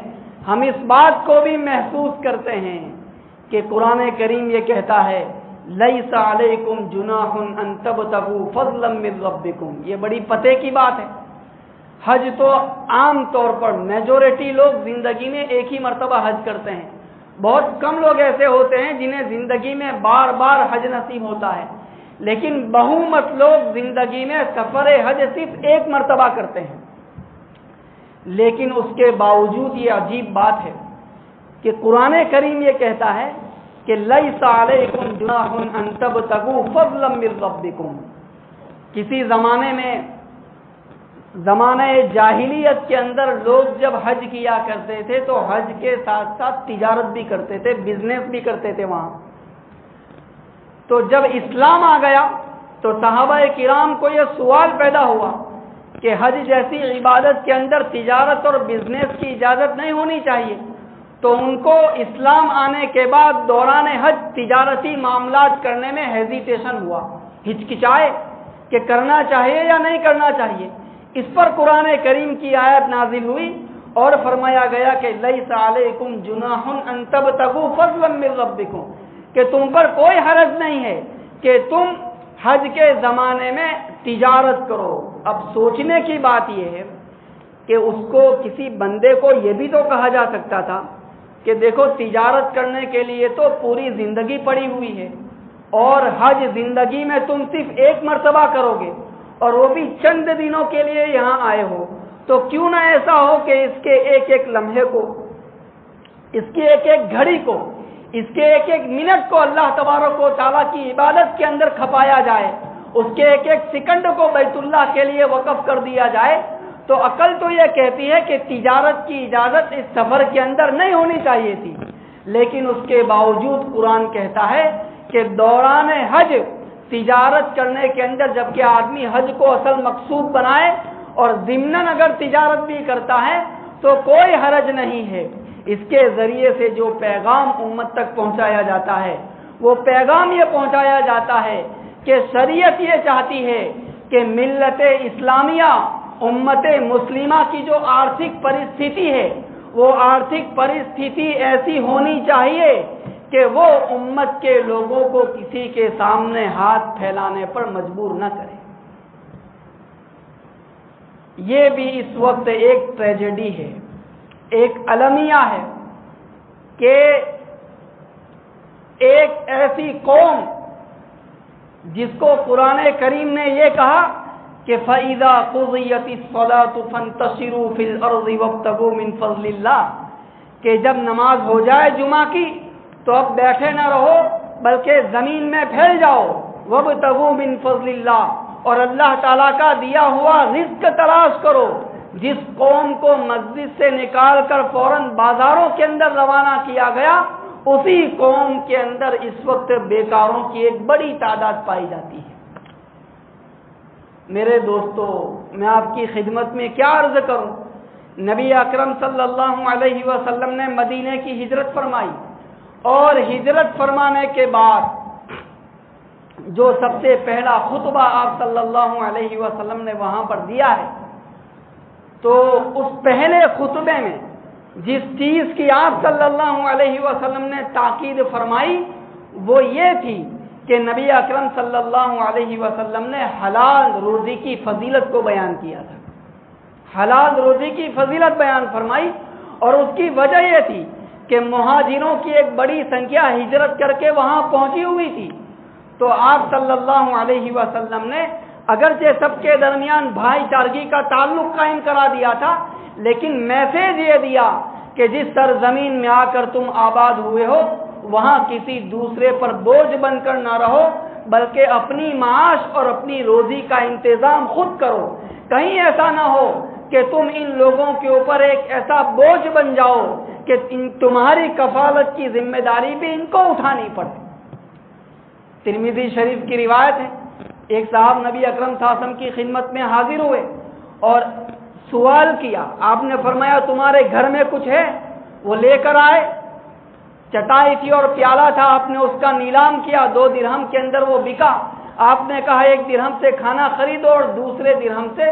ہم اس بات کو بھی محسوس کرتے ہیں کہ قرآن کریم یہ کہتا ہے لیس علیکم جناح ان تبتغوا فضلا من ربکم۔ یہ بڑی پتے کی بات ہے۔ حج تو عام طور پر میجورٹی لوگ زندگی میں ایک ہی مرتبہ حج کرتے ہیں، بہت کم لوگ ایسے ہوتے ہیں جنہیں زندگی میں بار بار حج نصیب ہوتا ہے، لیکن بہومت لوگ زندگی میں سفر حج صرف ایک مرتبہ کرتے ہیں۔ لیکن اس کے باوجود یہ عجیب بات ہے کہ قرآن کریم یہ کہتا ہے کہ لیس علیکم جناح ان تبتغوا فضلا من ربکم۔ کسی زمانے میں، زمانہ جاہلیت کے اندر لوگ جب حج کیا کرتے تھے تو حج کے ساتھ ساتھ تجارت بھی کرتے تھے، بزنس بھی کرتے تھے وہاں۔ تو جب اسلام آ گیا تو صحابہ کرام کو یہ سوال پیدا ہوا کہ حج جیسی عبادت کے اندر تجارت اور بزنس کی اجازت نہیں ہونی چاہیے، تو ان کو اسلام آنے کے بعد دوران حج تجارتی معاملات کرنے میں ہیزیٹیشن ہوا، ہچکچائے کہ کرنا چاہیے یا نہیں کرنا چاہیے۔ اس پر قرآن کریم کی آیت نازل ہوئی اور فرمایا گیا کہ لیس علیکم جناح ان تبتغوا فضلا من ربکم، کہ تم پر کوئی حرج نہیں ہے کہ تم حج کے زمانے میں تجارت کرو۔ اب سوچنے کی بات یہ ہے کہ اس کو کسی بندے کو یہ بھی تو کہا جا سکتا تھا کہ دیکھو تجارت کرنے کے لیے تو پوری زندگی پڑی ہوئی ہے، اور حج زندگی میں تم صرف ایک مرتبہ کرو گے اور وہ بھی چند دنوں کے لیے یہاں آئے ہو، تو کیوں نہ ایسا ہو کہ اس کے ایک ایک لمحے کو، اس کے ایک ایک گھڑی کو، اس کے ایک ایک منٹ کو اللہ تبارک و تعالیٰ کی عبادت کے اندر کھپایا جائے، اس کے ایک ایک سیکنڈ کو بیت اللہ کے لیے وقف کر دیا جائے۔ تو عقل تو یہ کہتی ہے کہ تجارت کی اجازت اس سفر کے اندر نہیں ہونی چاہیے تھی، لیکن اس کے باوجود قرآن کہتا ہے کہ دوران حج تجارت کرنے کے اندر، جبکہ آدمی حج کو اصل مقصود بنائے اور ضمناً اگر تجارت بھی کرتا ہے تو کوئی حرج نہیں ہے۔ اس کے ذریعے سے جو پیغام امت تک پہنچایا جاتا ہے، وہ پیغام یہ پہنچایا جاتا ہے کہ شریعت یہ چاہتی ہے کہ ملت اسلامیہ، امت مسلمہ کی جو آرتھک پرستھتی ہے، وہ آرتھک پرستھتی ایسی ہونی چاہیے کہ وہ امت کے لوگوں کو کسی کے سامنے ہاتھ پھیلانے پر مجبور نہ کرے۔ یہ بھی اس وقت ایک ٹریجڈی ہے، ایک المیہ ہے کہ ایک ایسی قوم جس کو قرآن کریم نے یہ کہا کہ فَإِذَا قُضِيَتِ الصَّلَاةُ فَانتَشِرُوا فِي الْأَرْضِ وَابْتَغُوا مِنْ فَضْلِ اللَّهِ، کہ جب نماز ہو جائے جمعہ کی تو اب بیٹھے نہ رہو بلکہ زمین میں پھیل جاؤ، وَابْتَغُوا مِنْ فَضْلِ اللَّهِ، اور اللہ تعالیٰ کا دیا ہوا رزق تلاش کرو۔ جس قوم کو مسجد سے نکال کر فوراً بازاروں کے اندر روانہ کیا گیا، اسی قوم کے اندر اس وقت بیکاروں کی ایک بڑی تعداد پائی جاتی ہے۔ میرے دوستو، میں آپ کی خدمت میں کیا عرض کروں، نبی اکرم صلی اللہ علیہ وسلم نے مدینے کی ہجرت فرمائی، اور ہجرت فرمانے کے بعد جو سب سے پہلا خطبہ آپ صلی اللہ علیہ وسلم نے وہاں پر دیا ہے، تو اس پہلے خطبے میں جس چیز کی آپ صلی اللہ علیہ وسلم نے تاکید فرمائی وہ یہ تھی کہ نبی اکرم صلی اللہ علیہ وسلم نے حلال روزی کی فضیلت کو بیان کیا تھا، حلال روزی کی فضیلت بیان فرمائی، اور اس کی وجہ یہ تھی کہ مہاجروں کی ایک بڑی سنکھیا ہجرت کر کے وہاں پہنچی ہوئی تھی۔ تو آپ صلی اللہ علیہ وسلم نے اگرچہ سب کے درمیان بھائی چارگی کا تعلق قائم کرا دیا تھا، لیکن میسج یہ دیا کہ جس سرزمین میں آ کر تم آباد ہوئے ہو وہاں کسی دوسرے پر بوجھ بن کر نہ رہو، بلکہ اپنی معاش اور اپنی روزی کا انتظام خود کرو۔ کہیں ایسا نہ ہو کہ تم ان لوگوں کے اوپر ایک ایسا بوجھ بن جاؤ کہ تمہاری کفالت کی ذمہ داری بھی ان کو اٹھانی پڑے۔ ترمذی شریف کی روایت ہے، ایک صاحب نبی اکرم صلی اللہ علیہ وسلم کی خدمت میں حاضر ہوئے اور سوال کیا۔ آپ نے فرمایا تمہارے گھر میں کچھ ہے؟ وہ لے کر آئے، چٹائی تھی اور پیالہ تھا، آپ نے اس کا نیلام کیا، 2 درہم کے اندر وہ بکا۔ آپ نے کہا 1 درہم سے کھانا خریدو اور دوسرے درہم سے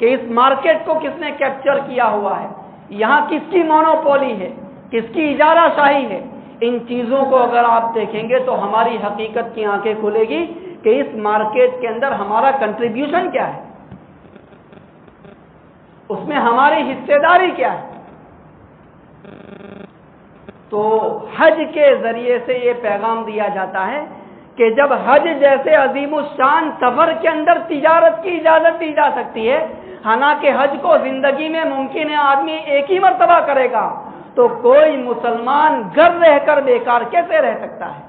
کہ اس مارکیٹ کو کس نے کیپچر کیا ہوا ہے، یہاں کس کی مونوپولی ہے، کس کی اجارہ شاہی ہے. ان چیزوں کو اگر آپ دیکھیں گے تو ہماری حقیقت کی آنکھیں کھلے گی کہ اس مارکیٹ کے اندر ہمارا کنٹریبیوشن کیا ہے، اس میں ہماری حصے داری کیا ہے. تو حج کے ذریعے سے یہ پیغام دیا جاتا ہے کہ جب حج جیسے عظیم الشان سفر کے اندر تجارت کی اجازت دی جا سکتی ہے، حالانکہ حج کو زندگی میں ممکن ہے آدمی ایک ہی مرتبہ کرے گا، تو کوئی مسلمان گھر رہ کر بیکار کیسے رہ سکتا ہے؟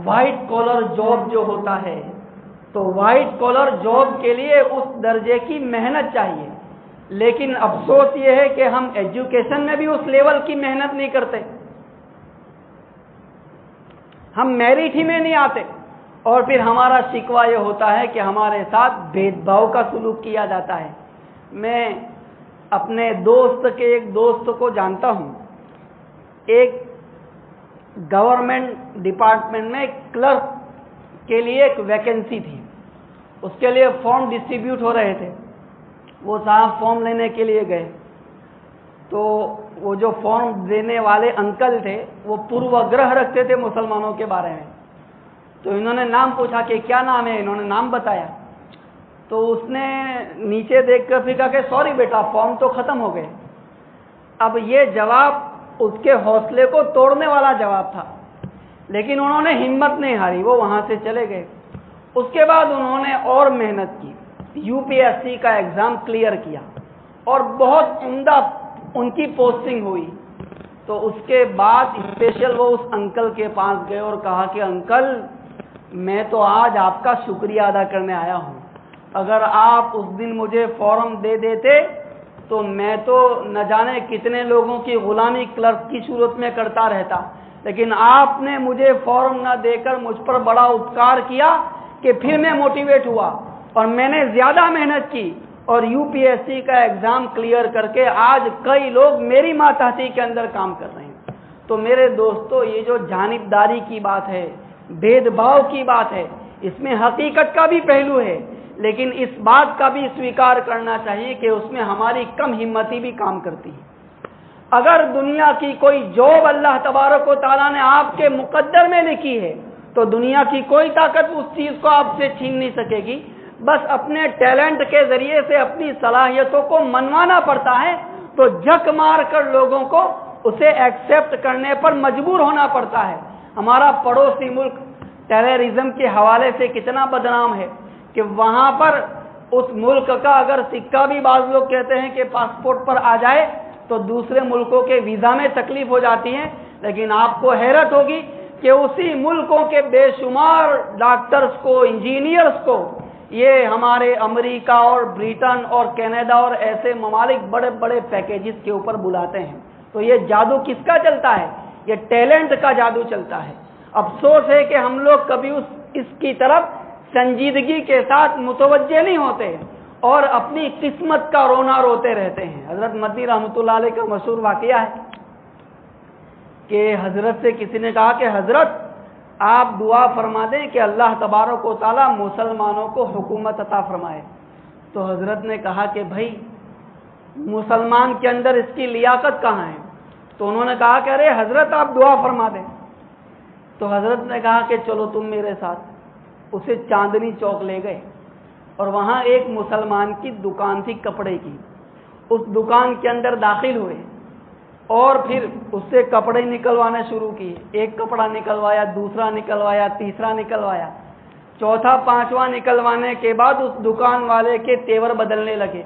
وائٹ کالر جاب جو ہوتا ہے تو وائٹ کالر جاب کے لیے اس درجے کی محنت چاہیے، لیکن افسوس یہ ہے کہ ہم ایجوکیشن میں بھی اس لیول کی محنت نہیں کرتے، ہم میرٹ ہی میں نہیں آتے، اور پھر ہمارا شکوہ یہ ہوتا ہے کہ ہمارے ساتھ بھید بھاؤ کا سلوک کیا جاتا ہے. میں اپنے ایک دوست کو جانتا ہوں، ایک گورنمنٹ ڈپارٹمنٹ میں کلرک کے لیے ایک ویکنسی تھی، اس کے لیے فارم ڈسٹریبیوٹ ہو رہے تھے. وہ صاحب فارم لینے کے لیے گئے تو وہ جو فارم دینے والے انکل تھے وہ پوروگرہ رکھتے تھے مسلمانوں کے بارے میں. تو انہوں نے نام پوچھا کہ کیا نام ہے، انہوں نے نام بتایا. تو اس نے نیچے دیکھ کر پھر کہا کہ سوری بیٹا فارم تو ختم ہو گئے. اب یہ جواب اس کے حوصلے کو توڑنے والا جواب تھا، لیکن انہوں نے ہمت نہیں ہاری، وہ وہاں سے چلے گئے. اس کے بعد انہوں نے اور محنت کی، UPSC کا ایگزام کلیئر کیا اور بہت عمدہ ان کی پوسٹنگ ہوئی. تو اس کے بعد اسپیشل وہ اس انکل کے پاس گئے اور کہا کہ انکل میں تو آج آپ کا شکریہ ادا کرنے آیا ہوں، اگر آپ اس دن مجھے فارم دے دیتے تو میں تو نہ جانے کتنے لوگوں کی غلامی کلرک کی صورت میں کرتا رہتا، لیکن آپ نے مجھے فارم نہ دے کر مجھ پر بڑا اپکار کیا کہ پھر میں موٹیویٹ ہوا اور میں نے زیادہ محنت کی اور UPSC کا ایگزام کلیئر کر کے آج کئی لوگ میری ماتحتی کے اندر کام کر رہے ہیں. تو میرے دوستو یہ جو جانبداری کی بات ہے، بھید بھاؤ کی بات ہے، اس میں حقیقت کا بھی پہلو ہے، لیکن اس بات کا بھی اسویکار کرنا چاہیے کہ اس میں ہماری کم ہمتی بھی کام کرتی ہے. اگر دنیا کی کوئی جاب اللہ تبارک و تعالیٰ نے آپ کے مقدر میں لکھی ہے تو دنیا کی کوئی طاقت اس چیز کو آپ سے چھین نہیں سکے گی. بس اپنے ٹیلنٹ کے ذریعے سے اپنی صلاحیتوں کو منوانا پڑتا ہے، تو جھک مار کر لوگوں کو اسے ایکسیپٹ کرنے پر مجبور ہونا پڑتا ہے. ہمارا پڑوسی ملک ٹیررزم کے حوالے سے کتنا بدنام ہے کہ وہاں پر اس ملک کا اگر سکہ بھی بعض لوگ کہتے ہیں کہ پاسپورٹ پر آ جائے تو دوسرے ملکوں کے ویزا میں تکلیف ہو جاتی ہے. لیکن آپ کو حیرت ہوگی کہ اسی ملکوں کے بے شمار ڈاکٹرز کو، انجینئرز کو یہ ہمارے امریکہ اور برٹن اور کینیڈا اور ایسے ممالک بڑے بڑے پیکیجز کے اوپر بلاتے ہیں. تو یہ جادو کس کا چلتا ہے؟ یہ ٹیلنٹ کا جادو چلتا ہے. افسوس ہے کہ ہم لوگ کبھی اس کی طرف سنجیدگی کے ساتھ متوجہ نہیں ہوتے اور اپنی قسمت کا رونا روتے رہتے ہیں. حضرت مدنی رحمۃ اللہ علیہ کا مشہور واقعہ ہے کہ حضرت سے کسی نے کہا کہ حضرت آپ دعا فرما دیں کہ اللہ تبارک و تعالیٰ مسلمانوں کو حکومت عطا فرمائے. تو حضرت نے کہا کہ بھائی مسلمان کے اندر اس کی لیاقت کہاں ہے؟ تو انہوں نے کہا کہ ارے حضرت آپ دعا فرما دیں. تو حضرت نے کہا کہ چلو تم میرے ساتھ. اسے چاندنی چوک لے گئے اور وہاں ایک مسلمان کی دکان تھی کپڑے کی. اس دکان کے اندر داخل ہوئے اور پھر اس سے کپڑے نکلوانے شروع کیے. ایک کپڑا نکلوایا، دوسرا نکلوایا، تیسرا نکلوایا، چوتھا پانچواں نکلوانے کے بعد اس دکان والے کے تیور بدلنے لگے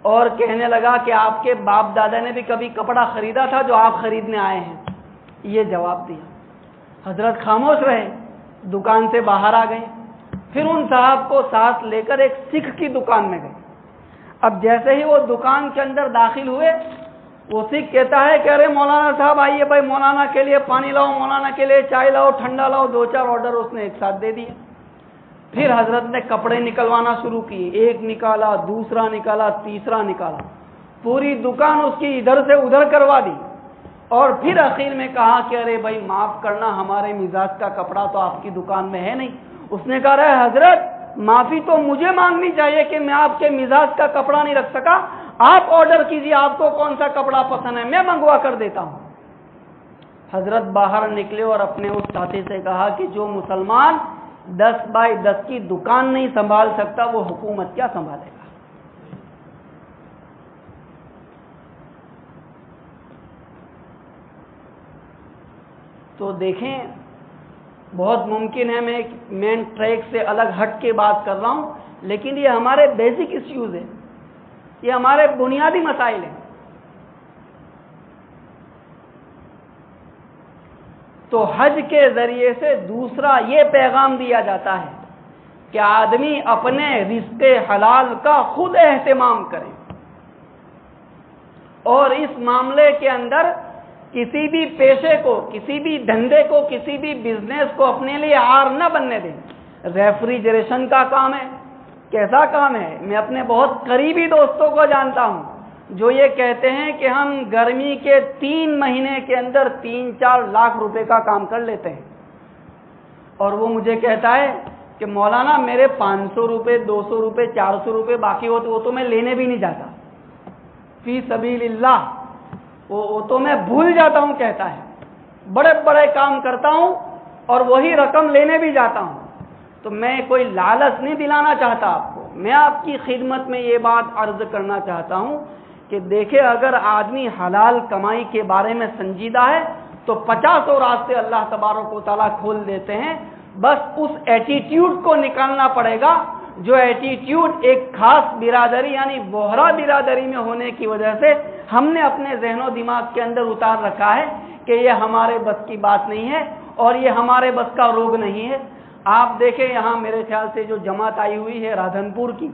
اور کہنے لگا کہ آپ کے باپ دادا نے بھی کبھی کپڑا خریدا تھا جو آپ خریدنے آئے ہیں؟ یہ جواب دیا. حضرت خاموش رہے، دکان سے باہر آ گئے. پھر ان صاحب کو ساتھ لے کر ایک سکھ کی دکان میں گئے. اب جیسے ہی وہ دکان کے اندر داخل ہوئے، وہ سکھ کہتا ہے کہ ارے مولانا صاحب آئیے بھائی، مولانا کے لیے پانی لاؤ، مولانا کے لیے چائے لاؤ، ٹھنڈا لاؤ. 2-4 آرڈر اس نے ایک ساتھ دے دیے. پھر حضرت نے کپڑے نکلوانا شروع کیے. ایک نکالا، دوسرا نکالا، تیسرا نکالا. پوری دکان اس کی ادھر سے ادھر کروا دی اور پھر اخیر میں کہا کہ ارے بھائی معاف کرنا، ہمارے مزاج کا کپڑا تو آپ کی دکان میں ہے نہیں۔ اس نے کہا رہے حضرت معافی تو مجھے مانگنی چاہیے کہ میں آپ کے مزاج کا کپڑا نہیں رکھ سکا، آپ آرڈر کیجیے آپ کو کون سا کپڑا پسند ہے، میں منگوا کر دیتا ہوں۔ حضرت باہر نکلے اور اپنے اس ساتھی سے کہا کہ جو مسلمان 10x10 کی دکان نہیں سنبھال سکتا وہ حکومت کیا سنبھالے گا۔ تو دیکھیں، بہت ممکن ہے میں مین ٹریک سے الگ ہٹ کے بات کر رہا ہوں، لیکن یہ ہمارے بیسک ایشوز ہیں، یہ ہمارے بنیادی مسائل ہیں۔ تو حج کے ذریعے سے دوسرا یہ پیغام دیا جاتا ہے کہ آدمی اپنے رزق حلال کا خود اہتمام کرے، اور اس معاملے کے اندر کسی بھی پیشے کو، کسی بھی دھندے کو، کسی بھی بزنس کو اپنے لیے عار نہ بننے دیں۔ ریفریجریشن کا کام ہے، کیسا کام ہے؟ میں اپنے بہت قریبی دوستوں کو جانتا ہوں جو یہ کہتے ہیں کہ ہم گرمی کے 3 مہینے کے اندر 3-4 لاکھ روپے کا کام کر لیتے ہیں، اور وہ مجھے کہتا ہے کہ مولانا میرے 500 روپے 200 روپے 400 روپے باقی ہوتے وہ تو میں لینے بھی نہیں جاتا، فی سبیل اللہ وہ تو میں بھول جاتا ہوں، کہتا ہے بڑے بڑے کام کرتا ہوں اور وہی رقم لینے بھی جاتا ہوں۔ تو میں کوئی لالچ نہیں دلانا چاہتا آپ کو، میں آپ کی خدمت میں یہ بات عرض کرنا چاہتا ہوں کہ دیکھیں اگر آدمی حلال کمائی کے بارے میں سنجیدہ ہے تو 50 راستے اللہ تبارک و تعالیٰ کھول دیتے ہیں، بس اس ایٹیٹیوڈ کو نکالنا پڑے گا جو ایٹیٹیوڈ ایک خاص برادری یعنی بوہرا برادری میں ہونے کی وجہ سے ہم نے اپنے ذہن و دماغ کے اندر اتار رکھا ہے کہ یہ ہمارے بس کی بات نہیں ہے اور یہ ہمارے بس کا روگ نہیں ہے۔ آپ دیکھیں یہاں میرے خیال سے جو جماعت آئی ہوئی ہے رادھن پور کی،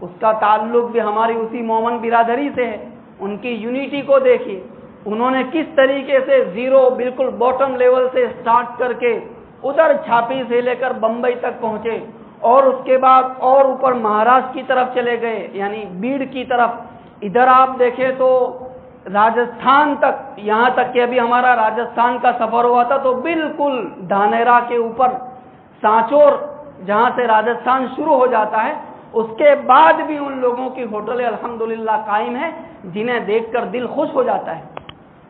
اس کا تعلق بھی ہماری اسی مومن برادری سے ہے۔ ان کی یونٹی کو دیکھیے، انہوں نے کس طریقے سے زیرو بالکل باٹم لیول سے سٹارٹ کر کے ادھر چھاپی سے لے کر بمبئی تک پہنچے، اور اس کے بعد اور اوپر مہاراشٹر کی طرف چلے گئے یعنی بیڑ کی طرف، ادھر آپ دیکھیں تو راجستھان تک، یہاں تک کہ ابھی ہمارا راجستھان کا سفر ہوا تھا تو بالکل دھانیرا کے اوپر سانچور جہاں سے راجستھان شروع ہو جاتا ہے، اس کے بعد بھی ان لوگوں کی ہوٹلیں الحمدللہ قائم ہیں جنہیں دیکھ کر دل خوش ہو جاتا ہے۔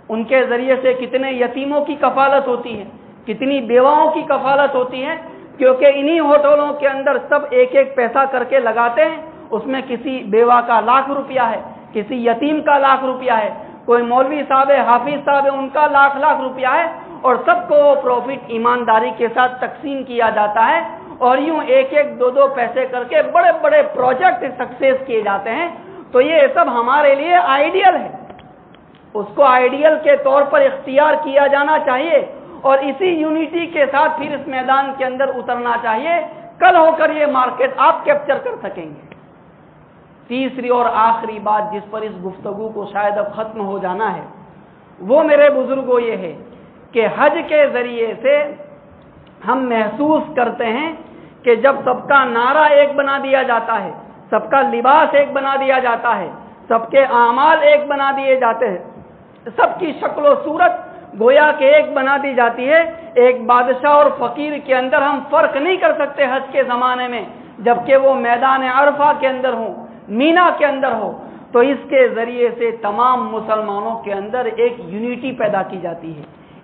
ان کے ذریعے سے کتنے یتیموں کی کفالت ہوتی ہے، کتنی بیواؤں کی کفالت ہوتی ہے، کیونکہ انہی ہوٹلوں کے اندر سب ایک ایک پیسہ کر کے لگاتے ہیں، اس میں کسی بیوہ کا 1,00,000 روپیہ ہے، کسی یتیم کا 1,00,000 روپیہ ہے، کوئی مولوی صاحب ہے، حافظ صاحب ہے، ان کا 1,00,000 روپیہ ہے، اور سب کو وہ پروفٹ ایمانداری کے ساتھ تقسیم کیا جاتا ہے، اور یوں ایک ایک 2-2 پیسے کر کے بڑے بڑے پروجیکٹ سکسیس کیے جاتے ہیں۔ تو یہ سب ہمارے لیے آئیڈیل ہے، اس کو آئیڈیل کے طور پر اختیار کیا جانا چاہیے، اور اسی یونٹی کے ساتھ پھر اس میدان کے اندر اترنا چاہیے، کل ہو کر یہ مارکیٹ آپ کیپچر کر سکیں گے۔ تیسری اور آخری بات جس پر اس گفتگو کو شاید اب ختم ہو جانا ہے وہ میرے بزرگوں یہ ہے کہ حج کے ذریعے سے ہم محسوس کرتے ہیں کہ جب سب کا نعرہ ایک بنا دیا جاتا ہے، سب کا لباس ایک بنا دیا جاتا ہے، سب کے اعمال ایک بنا دیے جاتے ہیں، سب کی شکل و صورت گویا کہ ایک بنا دی جاتی ہے، ایک بادشاہ اور فقیر کے اندر ہم فرق نہیں کر سکتے حج کے زمانے میں، جبکہ وہ میدان عرفہ کے اندر ہو، مینا کے اندر ہو، تو اس کے ذریعے سے تمام مسلمانوں کے اندر ایک یونٹی پیدا کی جاتی ہے،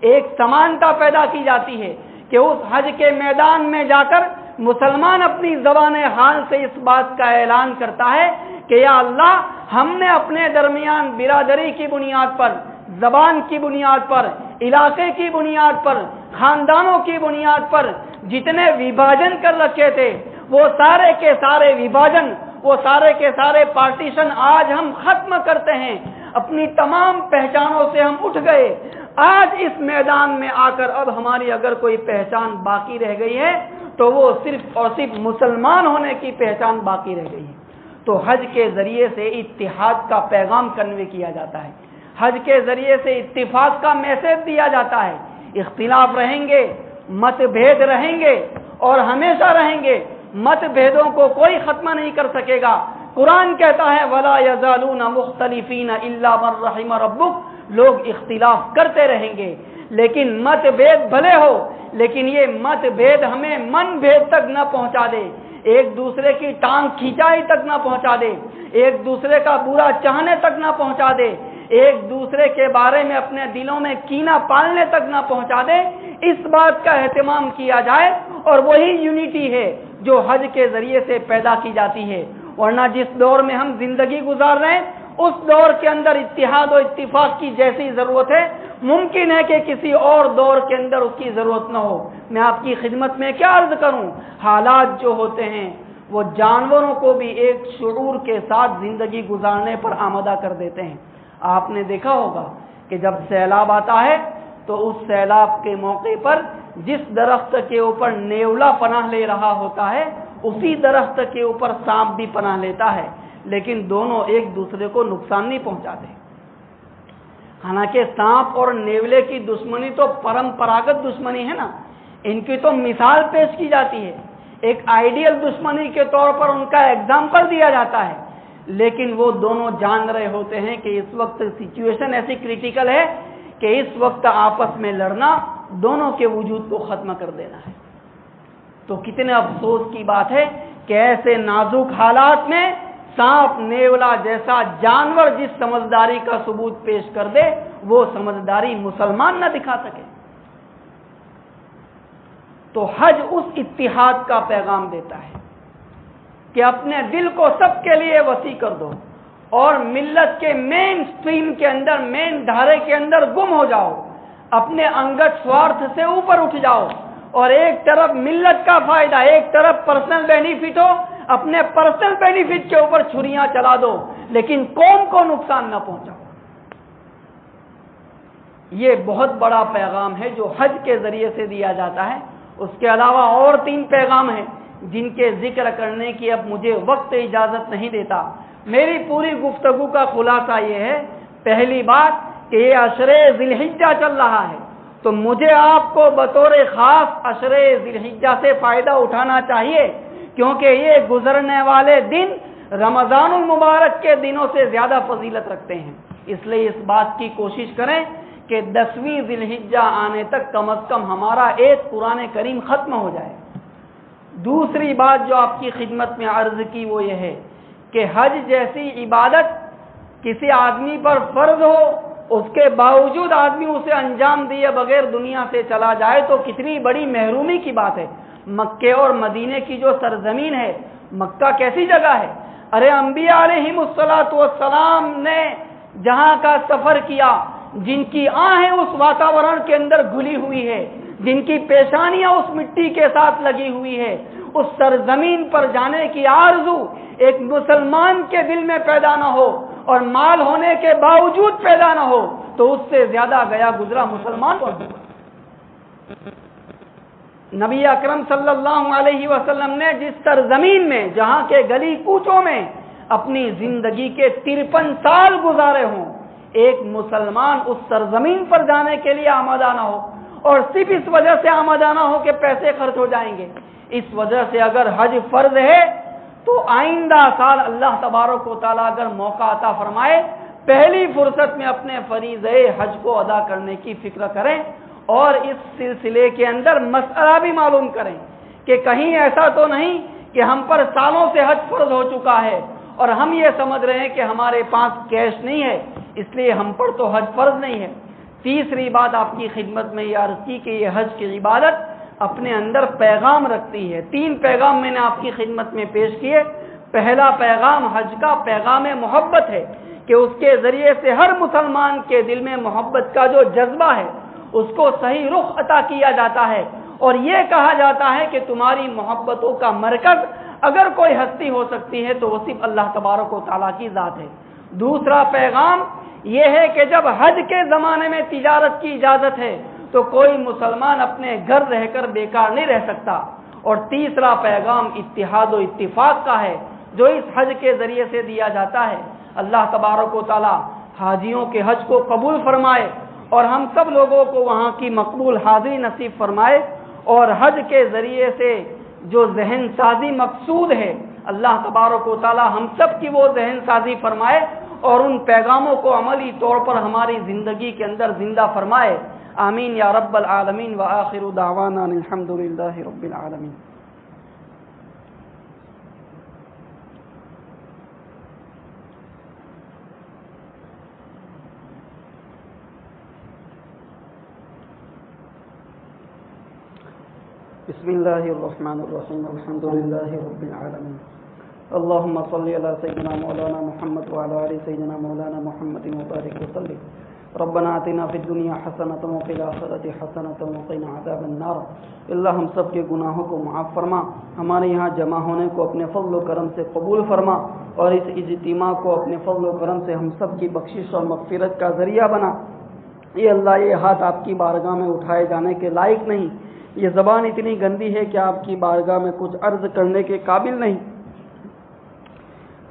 ایک سمانتا پیدا کی جاتی ہے کہ اس حج کے میدان میں جا کر مسلمان اپنی زبان حال سے اس بات کا اعلان کرتا ہے کہ یا اللہ، ہم نے اپنے درمیان برادری کی بنیاد پر، زبان کی بنیاد پر، علاقے کی بنیاد پر، خاندانوں کی بنیاد پر جتنے ویبھاجن کر رکھے تھے وہ سارے کے سارے ویبھاجن، وہ سارے کے سارے پارٹیشن آج ہم ختم کرتے ہیں، اپنی تمام پہچانوں سے ہم اٹھ گئے، آج اس میدان میں آ کر اب ہماری اگر کوئی پہچان باقی رہ گئی ہے تو وہ صرف اور صرف مسلمان ہونے کی پہچان باقی رہ گئی ہے۔ تو حج کے ذریعے سے اتحاد کا پیغام کنوے کیا جاتا ہے، حج کے ذریعے سے اتفاق کا میسج دیا جاتا ہے۔ اختلاف رہیں گے، مت بھید رہیں گے اور ہمیشہ رہیں گے، مت بھیدوں کو کوئی ختم نہیں کر سکے گا۔ قرآن کہتا ہے وَلَا يَزَالُونَ مُخْتَلِفِينَ إِلَّا مَن رَحِمَ رَبُّكَ، لوگ اختلاف کرتے رہیں گے، لیکن مت بھید بھلے ہو، لیکن یہ مت بھید ہمیں من بھید تک نہ پہنچا دے، ایک دوسرے کی ٹانگ کھینچائی تک نہ پہنچا دے، ایک دوسرے کا برا چاہنے تک نہ پہنچا دے، ایک دوسرے کے بارے میں اپنے دلوں میں کینہ پالنے تک نہ پہنچا دے۔ اس بات کا اہتمام کیا جائے، اور وہی یونٹی ہے جو حج کے ذریعے سے پیدا کی جاتی ہے۔ ورنہ جس دور میں ہم زندگی گزار رہے ہیں اس دور کے اندر اتحاد و اتفاق کی جیسی ضرورت ہے، ممکن ہے کہ کسی اور دور کے اندر اس کی ضرورت نہ ہو۔ میں آپ کی خدمت میں کیا عرض کروں، حالات جو ہوتے ہیں وہ جانوروں کو بھی ایک شعور کے ساتھ زندگی گزارنے پر آمادہ کر دیتے ہیں۔ آپ نے دیکھا ہوگا کہ جب سیلاب آتا ہے تو اس سیلاب کے موقع پر جس درخت کے اوپر نیولا پناہ لے رہا ہوتا ہے اسی درخت کے اوپر سانپ بھی پناہ لیتا ہے، لیکن دونوں ایک دوسرے کو نقصان نہیں پہنچاتے۔ حالانکہ سانپ اور نیولے کی دشمنی تو پرمپراگت دشمنی ہے نا، ان کی تو مثال پیش کی جاتی ہے، ایک آئیڈیل دشمنی کے طور پر ان کا ایگزامپل دیا جاتا ہے، لیکن وہ دونوں جان رہے ہوتے ہیں کہ اس وقت سچویشن ایسی کریٹیکل ہے کہ اس وقت آپس میں لڑنا دونوں کے وجود کو ختم کر دینا ہے۔ تو کتنے افسوس کی بات ہے کہ ایسے نازک حالات میں سانپ نیولا جیسا جانور جس سمجھداری کا ثبوت پیش کر دے وہ سمجھداری مسلمان نہ دکھا سکے۔ تو حج اس اتحاد کا پیغام دیتا ہے کہ اپنے دل کو سب کے لیے وسیع کر دو اور ملت کے مین سٹریم کے اندر، مین دھارے کے اندر گم ہو جاؤ، اپنے انگت سوارتھ سے اوپر اٹھ جاؤ، اور ایک طرف ملت کا فائدہ، ایک طرف پرسنل بینیفٹ ہو، اپنے پرسنل بینیفٹ کے اوپر چھریاں چلا دو لیکن قوم کو نقصان نہ پہنچاؤ۔ یہ بہت بڑا پیغام ہے جو حج کے ذریعے سے دیا جاتا ہے۔ اس کے علاوہ اور 3 پیغام ہیں جن کے ذکر کرنے کی اب مجھے وقت اجازت نہیں دیتا۔ میری پوری گفتگو کا خلاصہ یہ ہے، پہلی بات کہ یہ عشرے ذی الحجہ چل رہا ہے تو مجھے آپ کو بطور خاص عشرے ذی الحجہ سے فائدہ اٹھانا چاہیے، کیونکہ یہ گزرنے والے دن رمضان المبارک کے دنوں سے زیادہ فضیلت رکھتے ہیں۔ اس لیے اس بات کی کوشش کریں کہ 10ویں ذی الحجہ آنے تک کم از کم ہمارا ایک قرآن کریم ختم ہو جائے۔ دوسری بات جو آپ کی خدمت میں عرض کی وہ یہ ہے کہ حج جیسی عبادت کسی آدمی پر فرض ہو، اس کے باوجود آدمی اسے انجام دیے بغیر دنیا سے چلا جائے تو کتنی بڑی محرومی کی بات ہے۔ مکے اور مدینے کی جو سرزمین ہے، مکہ کیسی جگہ ہے، ارے انبیاء علیہم الصلاۃ والسلام نے جہاں کا سفر کیا، جن کی آنکھیں اس واتاورن کے اندر گھلی ہوئی ہے، جن کی پیشانیاں اس مٹی کے ساتھ لگی ہوئی ہے، اس سرزمین پر جانے کی آرزو ایک مسلمان کے دل میں پیدا نہ ہو اور مال ہونے کے باوجود پیدا نہ ہو تو اس سے زیادہ گیا گزرا مسلمان کو۔ نبی اکرم صلی اللہ علیہ وسلم نے جس سرزمین میں، جہاں کے گلی کوچوں میں اپنی زندگی کے 53 سال گزارے ہوں، ایک مسلمان اس سرزمین پر جانے کے لیے آمادہ نہ ہو، اور صرف اس وجہ سے آمادہ نہ ہو کہ پیسے خرچ ہو جائیں گے، اس وجہ سے اگر حج فرض ہے تو آئندہ سال اللہ تبارک و تعالیٰ اگر موقع عطا فرمائے پہلی فرصت میں اپنے فریضہ حج کو ادا کرنے کی فکر کریں، اور اس سلسلے کے اندر مسئلہ بھی معلوم کریں کہ کہیں ایسا تو نہیں کہ ہم پر سالوں سے حج فرض ہو چکا ہے اور ہم یہ سمجھ رہے ہیں کہ ہمارے پاس کیش نہیں ہے اس لیے ہم پر تو حج فرض نہیں ہے۔ تیسری بات آپ کی خدمت میں یہ عرض کی کہ یہ حج کی عبادت اپنے اندر پیغام رکھتی ہے۔ 3 پیغام میں نے آپ کی خدمت میں پیش کیے۔ پہلا پیغام حج کا پیغام محبت ہے کہ اس کے ذریعے سے ہر مسلمان کے دل میں محبت کا جو جذبہ ہے اس کو صحیح رخ عطا کیا جاتا ہے، اور یہ کہا جاتا ہے کہ تمہاری محبتوں کا مرکز اگر کوئی ہستی ہو سکتی ہے تو وہ صرف اللہ تبارک و تعالیٰ کی ذات ہے۔ دوسرا پیغام یہ ہے کہ جب حج کے زمانے میں تجارت کی اجازت ہے تو کوئی مسلمان اپنے گھر رہ کر بیکار نہیں رہ سکتا۔ اور تیسرا پیغام اتحاد و اتفاق کا ہے جو اس حج کے ذریعے سے دیا جاتا ہے۔ اللہ تبارک و تعالیٰ حاجیوں کے حج کو قبول فرمائے اور ہم سب لوگوں کو وہاں کی مقبول حاضری نصیب فرمائے، اور حج کے ذریعے سے جو ذہن سازی مقصود ہے اللہ تبارک و تعالیٰ ہم سب کی وہ ذہن سازی فرمائے اور ان پیغاموں کو عملی طور پر ہماری زندگی کے اندر زندہ فرمائے. آمین یا رب العالمین. وآخر دعوانا الحمدللہ رب العالمین. بسم اللہ الرحمن الرحیم. الحمد للہ رب العالمین. اللہم صلی علی سیدنا مولانا محمد وعلی آل سیدنا مولانا محمد مبارک وسلم. ربنا آتنا فی الدنیا حسنۃ وفی الآخرۃ حسنۃ وقنا عذاب النار. اللہ ہم سب کے گناہوں کو معاف فرما، ہمارے یہاں جمع ہونے کو اپنے فضل و کرم سے قبول فرما، اور اس اجتماع کو اپنے فضل و کرم سے ہم سب کی بخشش اور مغفرت کا ذریعہ بنا. یہ اللہ، یہ ہاتھ آپ کی بارگاہ میں اٹھائے جانے کے لائق نہیں، یہ زبان اتنی گندی ہے کہ آپ کی بارگاہ میں کچھ عرض کرنے کے قابل نہیں،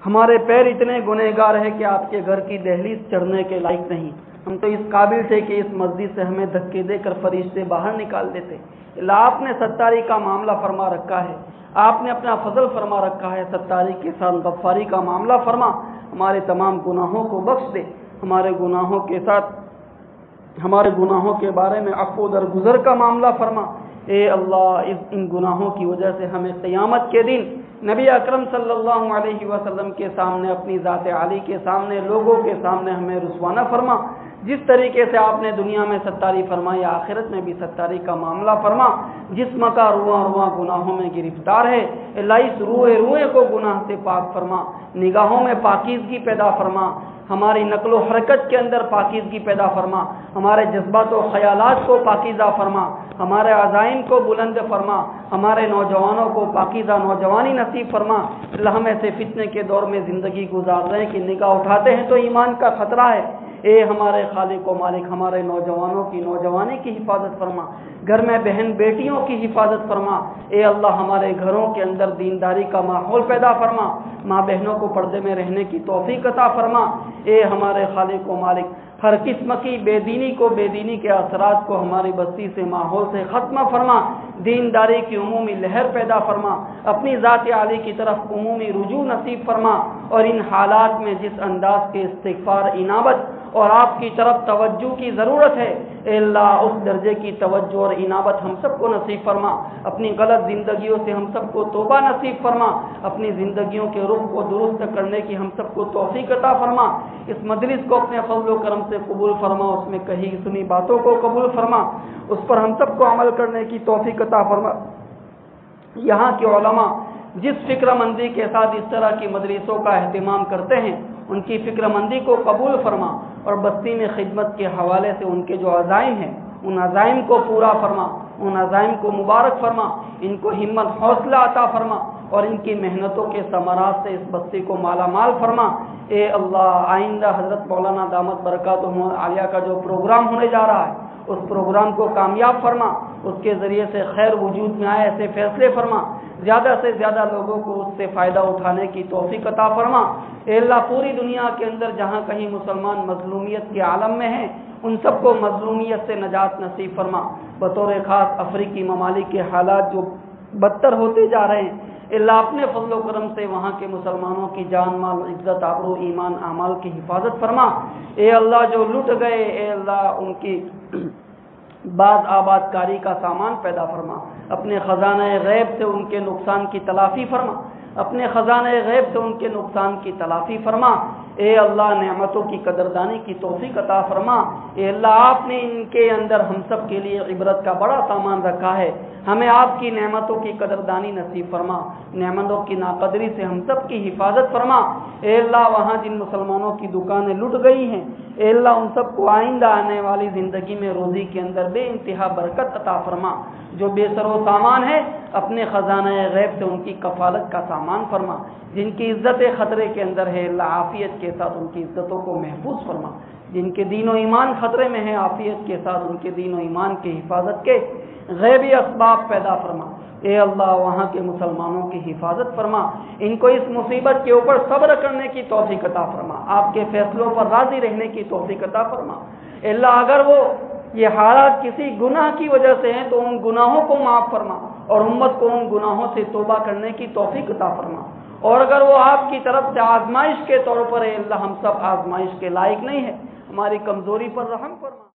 ہمارے پیر اتنے گنہگار ہیں کہ آپ کے گھر کی دہلیز چڑھنے کے لائق نہیں. ہم تو اس قابل تھے کہ اس مسجد سے ہمیں دھکے دے کر فرشتے باہر نکال دیتے. اللہ، آپ نے ستاری کا معاملہ فرما رکھا ہے، آپ نے اپنا فضل فرما رکھا ہے. ستاری کے ساتھ غفاری کا معاملہ فرما، ہمارے تمام گناہوں کو بخش دے. ہمارے گناہوں کے ساتھ ہمارے گناہوں کے بارے میں عفو درگزر کا معاملہ فرما. اے اللہ، ان گناہوں کی وجہ سے ہمیں قیامت کے دن نبی اکرم صلی اللہ علیہ وسلم کے سامنے، اپنی ذات عالی کے سامنے، لوگوں کے سامنے ہمیں رسوا نہ فرما. جس طریقے سے آپ نے دنیا میں ستاری فرمائی، آخرت میں بھی ستاری کا معاملہ فرما. جسم کا رواں رواں گناہوں میں گرفتار ہے، اللہ اس روئے روئے کو گناہ سے پاک فرما. نگاہوں میں پاکیزگی پیدا فرما، ہماری نقل و حرکت کے اندر پاکیزگی پیدا فرما، ہمارے جذبات و خیالات کو پاکیزہ فرما، ہمارے عزائم کو بلند فرما، ہمارے نوجوانوں کو پاکیزہ نوجوانی نصیب فرما. اللہ، ہم ایسے فتنے کے دور میں زندگی گزار رہے ہیں کہ نگاہ اٹھاتے ہیں تو ایمان کا خطرہ ہے. اے ہمارے خالق و مالک، ہمارے نوجوانوں کی نوجوانی کی حفاظت فرما، گھر میں بہن بیٹیوں کی حفاظت فرما. اے اللہ، ہمارے گھروں کے اندر دینداری کا ماحول پیدا فرما، ماں بہنوں کو پردے میں رہنے کی توفیق عطا فرما. اے ہمارے خالق و مالک، ہر قسم کی بے دینی کے اثرات کو ہماری بستی سے، ماحول سے ختم فرما. دینداری کی عمومی لہر پیدا فرما، اپنی ذات عالی کی طرف عمومی رجوع نصیب فرما. اور ان حالات میں جس انداز کے استغفار، انابت اور آپ کی طرف توجہ کی ضرورت ہے، اے اللہ اس درجے کی توجہ اور انابت ہم سب کو نصیب فرما. اپنی غلط زندگیوں سے ہم سب کو توبہ نصیب فرما. اپنی زندگیوں کے رخ کو درست کرنے کی ہم سب کو توفیق عطا فرما. اس مجلس کو اپنے فضل و کرم سے قبول فرما، اس میں کہی سنی باتوں کو قبول فرما، اس پر ہم سب کو عمل کرنے کی توفیق عطا فرما. یہاں کے علماء جس فکر مندی کے ساتھ اس طرح کی مجلسوں کا اہتمام کرتے ہیں، ان کی فکر مندی کو قبول فرما، اور بستی میں خدمت کے حوالے سے ان کے جو عزائم ہیں، ان عزائم کو پورا فرما، ان عزائم کو مبارک فرما، ان کو ہمت حوصلہ عطا فرما، اور ان کی محنتوں کے ثمرات سے اس بستی کو مالا مال فرما. اے اللہ، آئندہ حضرت مولانا دامت برکاتہم عالیہ کا جو پروگرام ہونے جا رہا ہے، اس پروگرام کو کامیاب فرما، اس کے ذریعے سے خیر وجود میں آئے ایسے فیصلے فرما، زیادہ سے زیادہ لوگوں کو اس سے فائدہ اٹھانے کی توفیق عطا فرما. اے اللہ، پوری دنیا کے اندر جہاں کہیں مسلمان مظلومیت کے عالم میں ہیں، ان سب کو مظلومیت سے نجات نصیب فرما. بطور خاص افریقی ممالک کے حالات جو بدتر ہوتے جا رہے ہیں، اللہ اپنے فضل و کرم سے وہاں کے مسلمانوں کی جان مال عزت آبرو ایمان اعمال کی حفاظت فرما. اے اللہ، جو لٹ گئے، اے اللہ ان کی بعض آباد کاری کا سامان پیدا فرما. اپنے خزانہ غیب سے ان کے نقصان کی تلافی فرما، اپنے خزانہ غیب سے ان کے نقصان کی تلافی فرما. اے اللہ، نعمتوں کی قدردانی کی توفیق عطا فرما. اے اللہ، آپ نے ان کے اندر ہم سب کے لیے عبرت کا بڑا سامان رکھا ہے، ہمیں آپ کی نعمتوں کی قدردانی نصیب فرما، نعمتوں کی ناقدری سے ہم سب کی حفاظت فرما. اے اللہ، وہاں جن مسلمانوں کی دکانیں لٹ گئی ہیں، اے اللہ ان سب کو آئندہ آنے والی زندگی میں روزی کے اندر بے انتہا برکت عطا فرما. جو بے سر و سامان ہے، اپنے خزانہ غیب سے ان کی کفالت کا سامان فرما. جن کی عزت خطرے کے اندر ہے، اللہ عافیت کے ساتھ ان کی عزتوں کو محفوظ فرما. جن کے دین و ایمان خطرے میں ہے، عافیت کے ساتھ ان کے دین و ایمان کی حفاظت کے غیبی اسباب پیدا فرما. اے اللہ، وہاں کے مسلمانوں کی حفاظت فرما، ان کو اس مصیبت کے اوپر صبر کرنے کی توفیق عطا فرما، آپ کے فیصلوں پر راضی رہنے کی توفیق عطا فرما. اے اللہ، اگر وہ یہ حالات کسی گناہ کی وجہ سے ہیں تو ان گناہوں کو معاف فرما، اور امت کو ان گناہوں سے توبہ کرنے کی توفیق عطا فرما. اور اگر وہ آپ کی طرف سے آزمائش کے طور پر ہے، اللہ ہم سب آزمائش کے لائق نہیں ہے، ہماری کمزوری پر رحم فرما۔